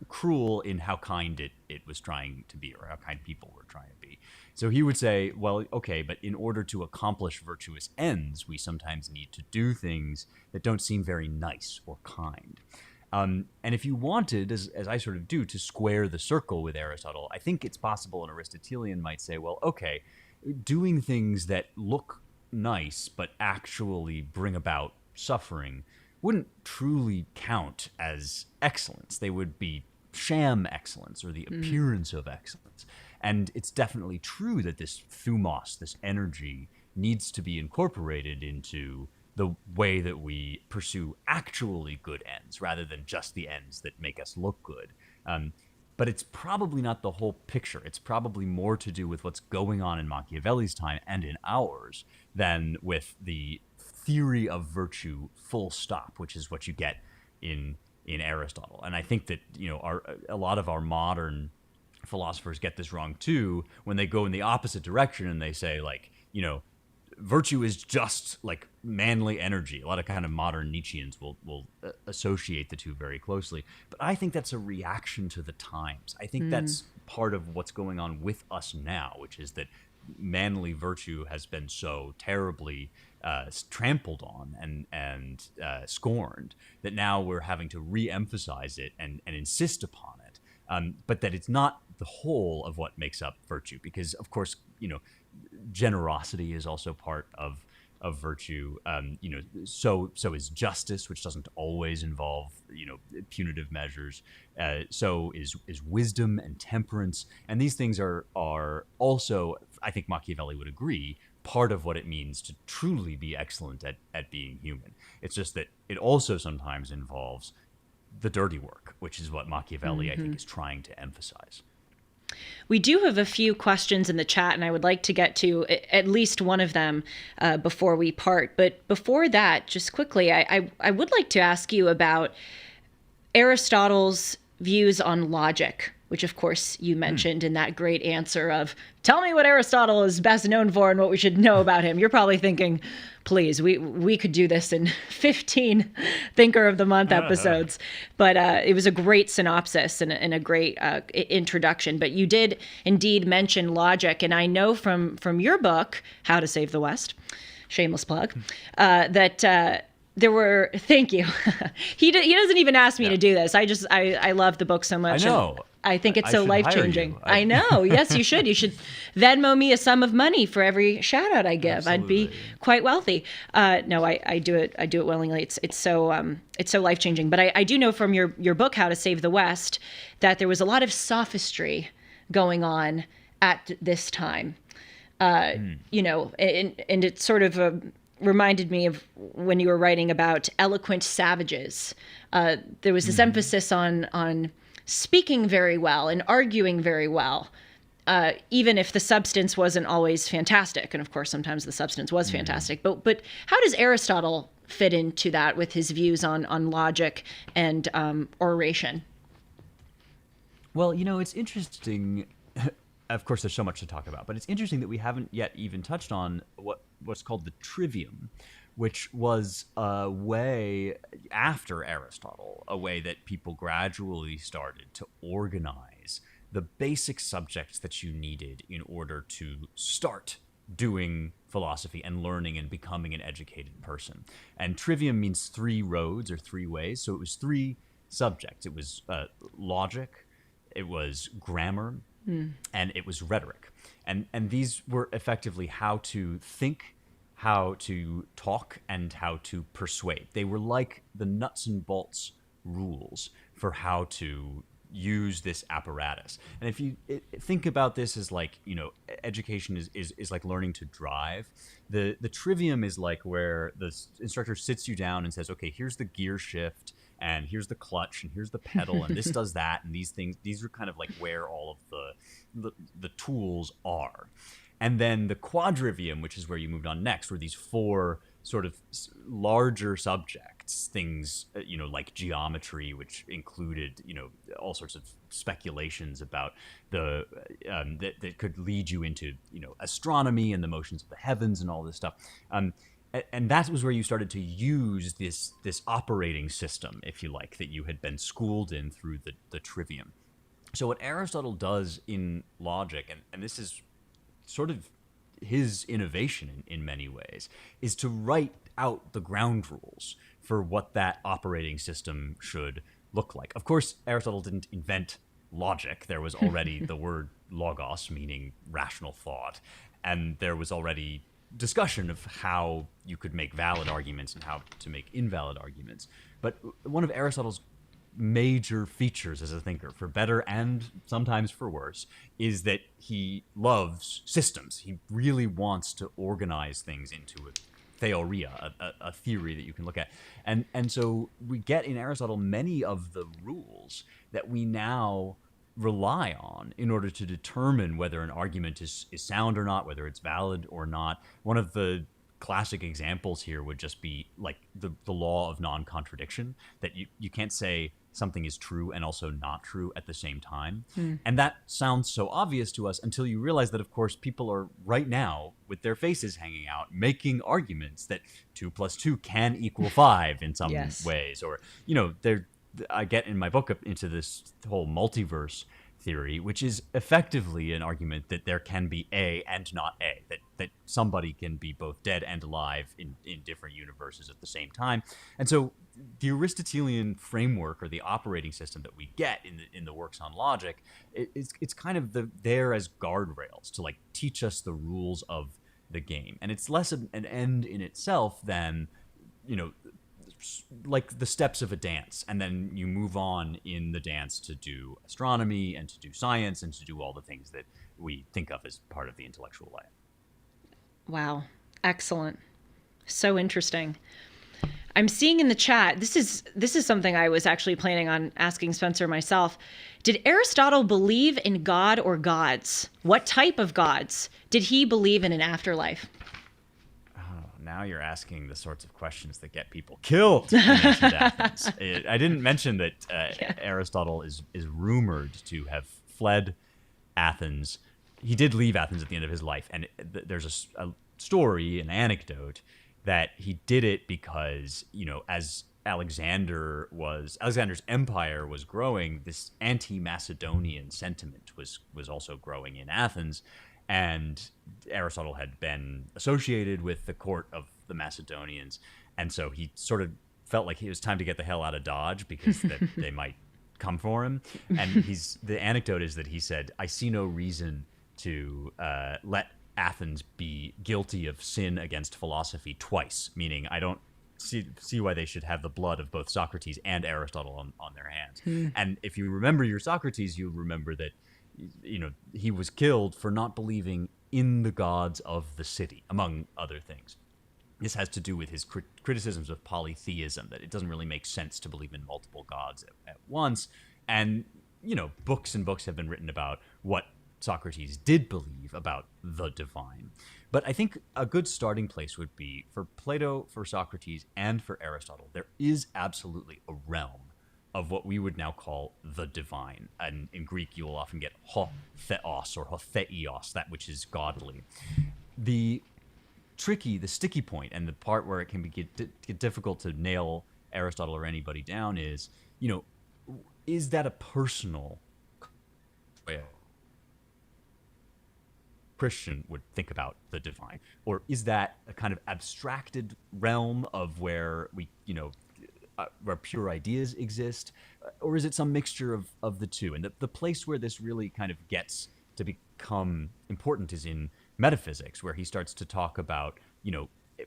cruel in how kind it was trying to be, or how kind people were trying to be. So he would say, well, okay, but in order to accomplish virtuous ends, we sometimes need to do things that don't seem very nice or kind. And if you wanted, as I sort of do, to square the circle with Aristotle, I think it's possible an Aristotelian might say, well, okay, doing things that look nice but actually bring about suffering wouldn't truly count as excellence. They would be sham excellence, or the appearance of excellence. And it's definitely true that this thumos, this energy, needs to be incorporated into the way that we pursue actually good ends, rather than just the ends that make us look good. But it's probably not the whole picture. It's probably more to do with what's going on in Machiavelli's time and in ours than with the theory of virtue full stop, which is what you get in Aristotle. And I think that a lot of our modern philosophers get this wrong too when they go in the opposite direction and they say, like, virtue is just like manly energy. A lot of kind of modern Nietzscheans will associate the two very closely. But I think that's a reaction to the times. I think that's part of what's going on with us now, which is that manly virtue has been so terribly trampled on and scorned that now we're having to re-emphasize it and insist upon it. But that it's not the whole of what makes up virtue, because of course, generosity is also part of virtue. So is justice, which doesn't always involve punitive measures. So is wisdom and temperance, and these things are also, I think Machiavelli would agree, part of what it means to truly be excellent at being human. It's just that it also sometimes involves the dirty work, which is what Machiavelli, I think, is trying to emphasize. We do have a few questions in the chat, and I would like to get to at least one of them before we part. But before that, just quickly, I would like to ask you about Aristotle's views on logic, which of course you mentioned in that great answer of, tell me what Aristotle is best known for and what we should know about him. You're probably thinking, please, we could do this in 15 Thinker of the Month episodes. But it was a great synopsis and a great introduction. But you did indeed mention logic. And I know from your book, How to Save the West, shameless plug, that there were, thank you. He doesn't even ask me to do this. I love the book so much. I know. I think it's I so should hire life-changing. you. I know. Yes, you should. You should Venmo me a sum of money for every shout out I give. Absolutely. I'd be quite wealthy. No, I do it. I do it willingly. It's so life-changing. But I do know from your book, How to Save the West, that there was a lot of sophistry going on at this time. And it sort of reminded me of when you were writing about eloquent savages. There was this emphasis on speaking very well and arguing very well, even if the substance wasn't always fantastic. And of course, sometimes the substance was fantastic. But how does Aristotle fit into that with his views on logic and oration? Well, it's interesting. Of course, there's so much to talk about, but it's interesting that we haven't yet even touched on what's called the trivium, which was a way, after Aristotle, a way that people gradually started to organize the basic subjects that you needed in order to start doing philosophy and learning and becoming an educated person. And trivium means 3 roads or 3 ways. So it was 3 subjects. It was logic, it was grammar, and it was rhetoric. And these were effectively how to think, how to talk, and how to persuade. They were like the nuts and bolts rules for how to use this apparatus. And if you think about this as like, education is like learning to drive. The trivium is like where the instructor sits you down and says, okay, here's the gear shift, and here's the clutch, and here's the pedal, and this does that, and these are kind of like where all of the tools are. And then the quadrivium, which is where you moved on next, were these 4 sort of larger subjects, things, like geometry, which included, all sorts of speculations about that could lead you into, astronomy and the motions of the heavens and all this stuff. And that was where you started to use this operating system, if you like, that you had been schooled in through the trivium. So what Aristotle does in logic, and this is sort of his innovation in many ways, is to write out the ground rules for what that operating system should look like. Of course, Aristotle didn't invent logic. There was already the word logos, meaning rational thought, and there was already discussion of how you could make valid arguments and how to make invalid arguments. But one of Aristotle's major features as a thinker, for better and sometimes for worse, is that he loves systems. He really wants to organize things into a theoria, a theory that you can look at. And so we get in Aristotle many of the rules that we now rely on in order to determine whether an argument is sound or not, whether it's valid or not. One of the classic examples here would just be like the law of non-contradiction, that you can't say something is true and also not true at the same time. And that sounds so obvious to us until you realize that, of course, people are right now with their faces hanging out making arguments that 2 + 2 can equal 5 in some Yes. ways. Or, I get in my book into this whole multiverse theory, which is effectively an argument that there can be A and not A, that somebody can be both dead and alive in different universes at the same time. And so the Aristotelian framework, or the operating system that we get in the works on logic, it's kind of there as guardrails to like teach us the rules of the game. And it's less an end in itself than, like the steps of a dance, and then you move on in the dance to do astronomy and to do science and to do all the things that we think of as part of the intellectual life. Wow. Excellent. So interesting. I'm seeing in the chat, this is something I was actually planning on asking Spencer myself. Did Aristotle believe in God or gods? What type of gods? Did he believe in an afterlife? Now you're asking the sorts of questions that get people killed in ancient Athens. I didn't mention that Aristotle is rumored to have fled Athens. He did leave Athens at the end of his life, and there's a story, an anecdote, that he did it because, as Alexander's empire was growing, this anti-Macedonian sentiment was also growing in Athens. And Aristotle had been associated with the court of the Macedonians. And so he sort of felt like it was time to get the hell out of Dodge because they might come for him. And the anecdote is that he said, I see no reason to let Athens be guilty of sin against philosophy twice, meaning I don't see why they should have the blood of both Socrates and Aristotle on their hands. And if you remember your Socrates, you'll remember that he was killed for not believing in the gods of the city, among other things. This has to do with his criticisms of polytheism, that it doesn't really make sense to believe in multiple gods at once. And, books and books have been written about what Socrates did believe about the divine. But I think a good starting place would be for Plato, for Socrates, and for Aristotle. There is absolutely a realm of what we would now call the divine. And in Greek, you will often get ho theos or ho theios, that which is godly. The sticky point, and the part where it can get difficult to nail Aristotle or anybody down is, is that a personal way Christian would think about the divine? Or is that a kind of abstracted realm of where where pure ideas exist, or is it some mixture of the two? And the place where this really kind of gets to become important is in metaphysics, where he starts to talk about,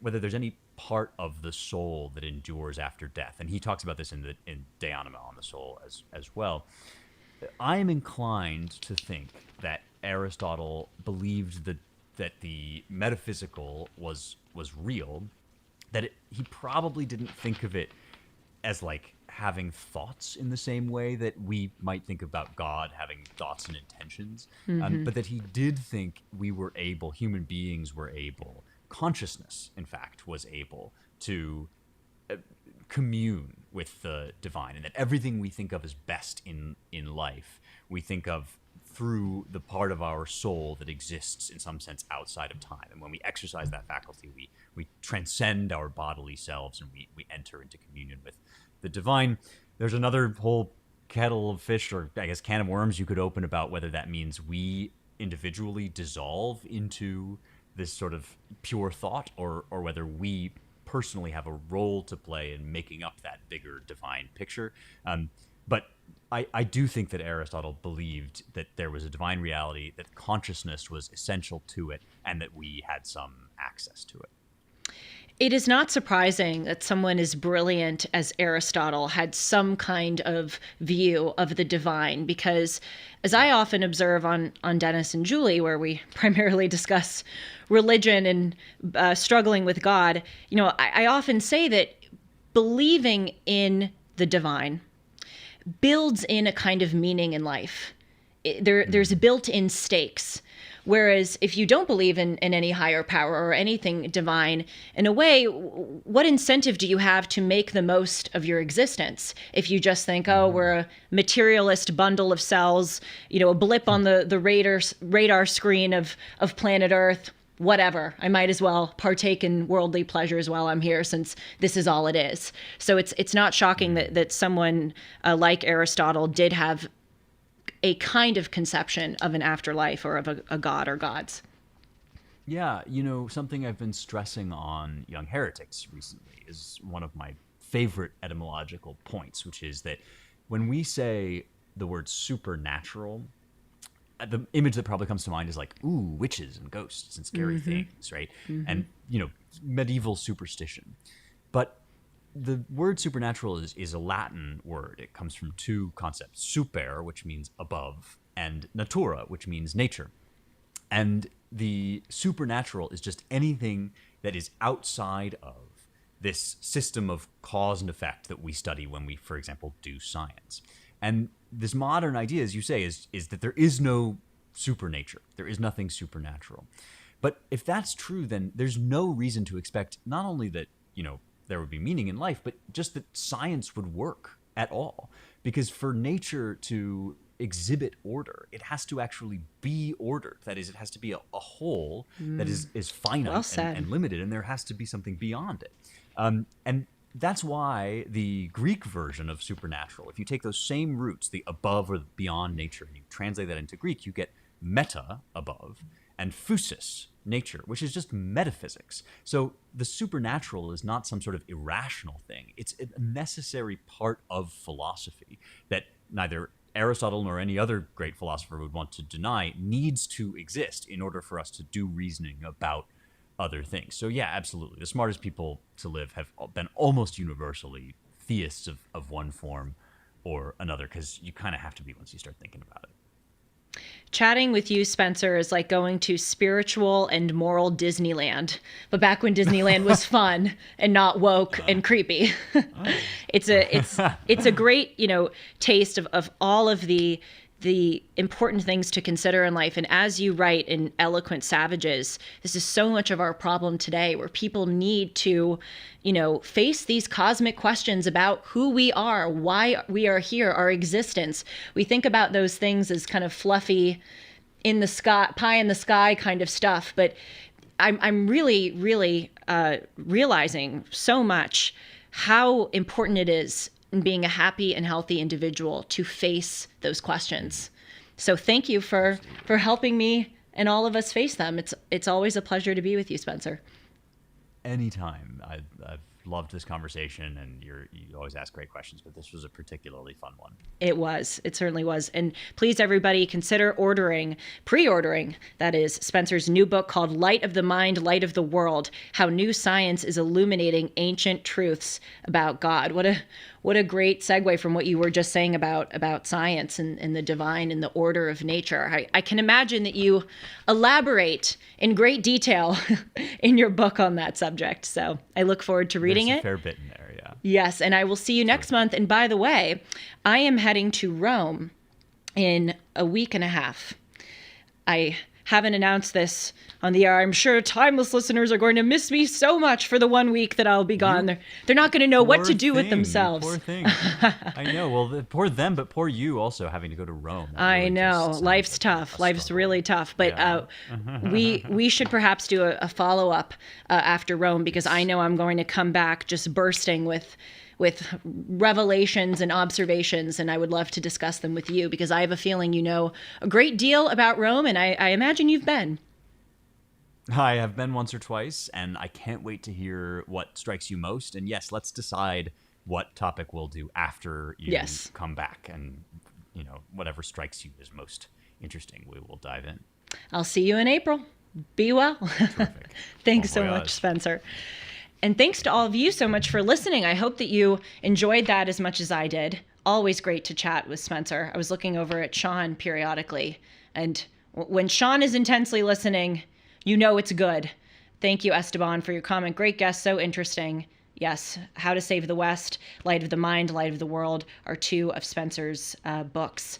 whether there's any part of the soul that endures after death. And he talks about this in De Anima, on the soul, as well. I am inclined to think that Aristotle believed that the metaphysical was real, that he probably didn't think of it as like having thoughts in the same way that we might think about God having thoughts and intentions, but that he did think human beings were able, consciousness, in fact, was able to commune with the divine, and that everything we think of as best in life, we think of through the part of our soul that exists in some sense outside of time. And when we exercise that faculty, we transcend our bodily selves, and we enter into communion with the divine. There's another whole kettle of fish, or I guess can of worms, you could open about whether that means we individually dissolve into this sort of pure thought, or whether we personally have a role to play in making up that bigger divine picture. But I do think that Aristotle believed that there was a divine reality, that consciousness was essential to it, and that we had some access to it. It is not surprising that someone as brilliant as Aristotle had some kind of view of the divine, because as I often observe on Dennis and Julie, where we primarily discuss religion and struggling with God, I often say that believing in the divine builds in a kind of meaning in life. There's built-in stakes. Whereas if you don't believe in any higher power or anything divine, in a way, what incentive do you have to make the most of your existence if you just think, oh, we're a materialist bundle of cells, a blip on the radar screen of planet Earth? Whatever, I might as well partake in worldly pleasures while I'm here, since this is all it is. So it's not shocking that someone like Aristotle did have a kind of conception of an afterlife or of a god or gods. Yeah, something I've been stressing on young heretics recently is one of my favorite etymological points, which is that when we say the word supernatural, the image that probably comes to mind is like, ooh, witches and ghosts and scary things, right? And, medieval superstition. But the word supernatural is a Latin word. It comes from two concepts: super, which means above, and natura, which means nature. And the supernatural is just anything that is outside of this system of cause and effect that we study when we, for example, do science. And this modern idea, as you say, is that there is no supernature. There is nothing supernatural. But if that's true, then there's no reason to expect not only that, there would be meaning in life, but just that science would work at all. Because for nature to exhibit order, it has to actually be ordered. That is, it has to be a whole that is finite Well and limited, and there has to be something beyond it. And that's why the Greek version of supernatural, if you take those same roots, the above or beyond nature, and you translate that into Greek, you get meta, above, and physis, nature, which is just metaphysics. So the supernatural is not some sort of irrational thing. It's a necessary part of philosophy that neither Aristotle nor any other great philosopher would want to deny needs to exist in order for us to do reasoning about other things. So yeah, absolutely. The smartest people to live have been almost universally theists of one form or another, because you kind of have to be once you start thinking about it. Chatting with you, Spencer, is like going to spiritual and moral Disneyland, but back when Disneyland was fun and not woke and creepy. It's a great, taste of all of the important things to consider in life. And as you write in Eloquent Savages, this is so much of our problem today, where people need to, face these cosmic questions about who we are, why we are here, our existence. We think about those things as kind of fluffy, in the sky, pie in the sky kind of stuff. But I'm really, really realizing so much how important it is in being a happy and healthy individual to face those questions. So thank you for helping me and all of us face them. It's always a pleasure to be with you, Spencer. Anytime. I've loved this conversation, and you always ask great questions, but this was a particularly fun one. It certainly was. And please, everybody, consider pre-ordering, that is, Spencer's new book called Light of the Mind, Light of the World: How New Science is Illuminating Ancient Truths About God. What a great segue from what you were just saying about science and the divine and the order of nature. I can imagine that you elaborate in great detail in your book on that subject. So I look forward to reading There's it. a fair bit in there, yeah. Yes, and I will see you next month. And by the way, I am heading to Rome in a week and a half. I haven't announced this on the air. I'm sure timeless listeners are going to miss me so much for the 1 week that I'll be gone. They're not going to know what to do with themselves. Poor thing. I know. Well, poor them, but poor you also having to go to Rome. I know. Life's tough. Life's really tough. But we should perhaps do a follow-up after Rome, because I know I'm going to come back just bursting with revelations and observations, and I would love to discuss them with you, because I have a feeling you know a great deal about Rome, and I imagine you've been. I have been once or twice, and I can't wait to hear what strikes you most. And yes, let's decide what topic we'll do after you come back, and whatever strikes you as most interesting, we will dive in. I'll see you in April. Be well. Terrific. Thanks so much, Spencer. And thanks to all of you so much for listening. I hope that you enjoyed that as much as I did. Always great to chat with Spencer. I was looking over at Sean periodically, and when Sean is intensely listening, you know it's good. Thank you, Esteban, for your comment. Great guest, so interesting. Yes, How to Save the West, Light of the Mind, Light of the World are two of Spencer's books.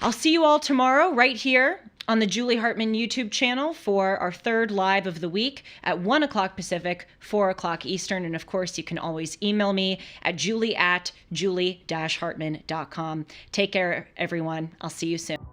I'll see you all tomorrow right here on the Julie Hartman YouTube channel for our third live of the week at 1 o'clock Pacific, 4 o'clock Eastern. And of course, you can always email me at julie@julie-hartman.com. Take care, everyone. I'll see you soon.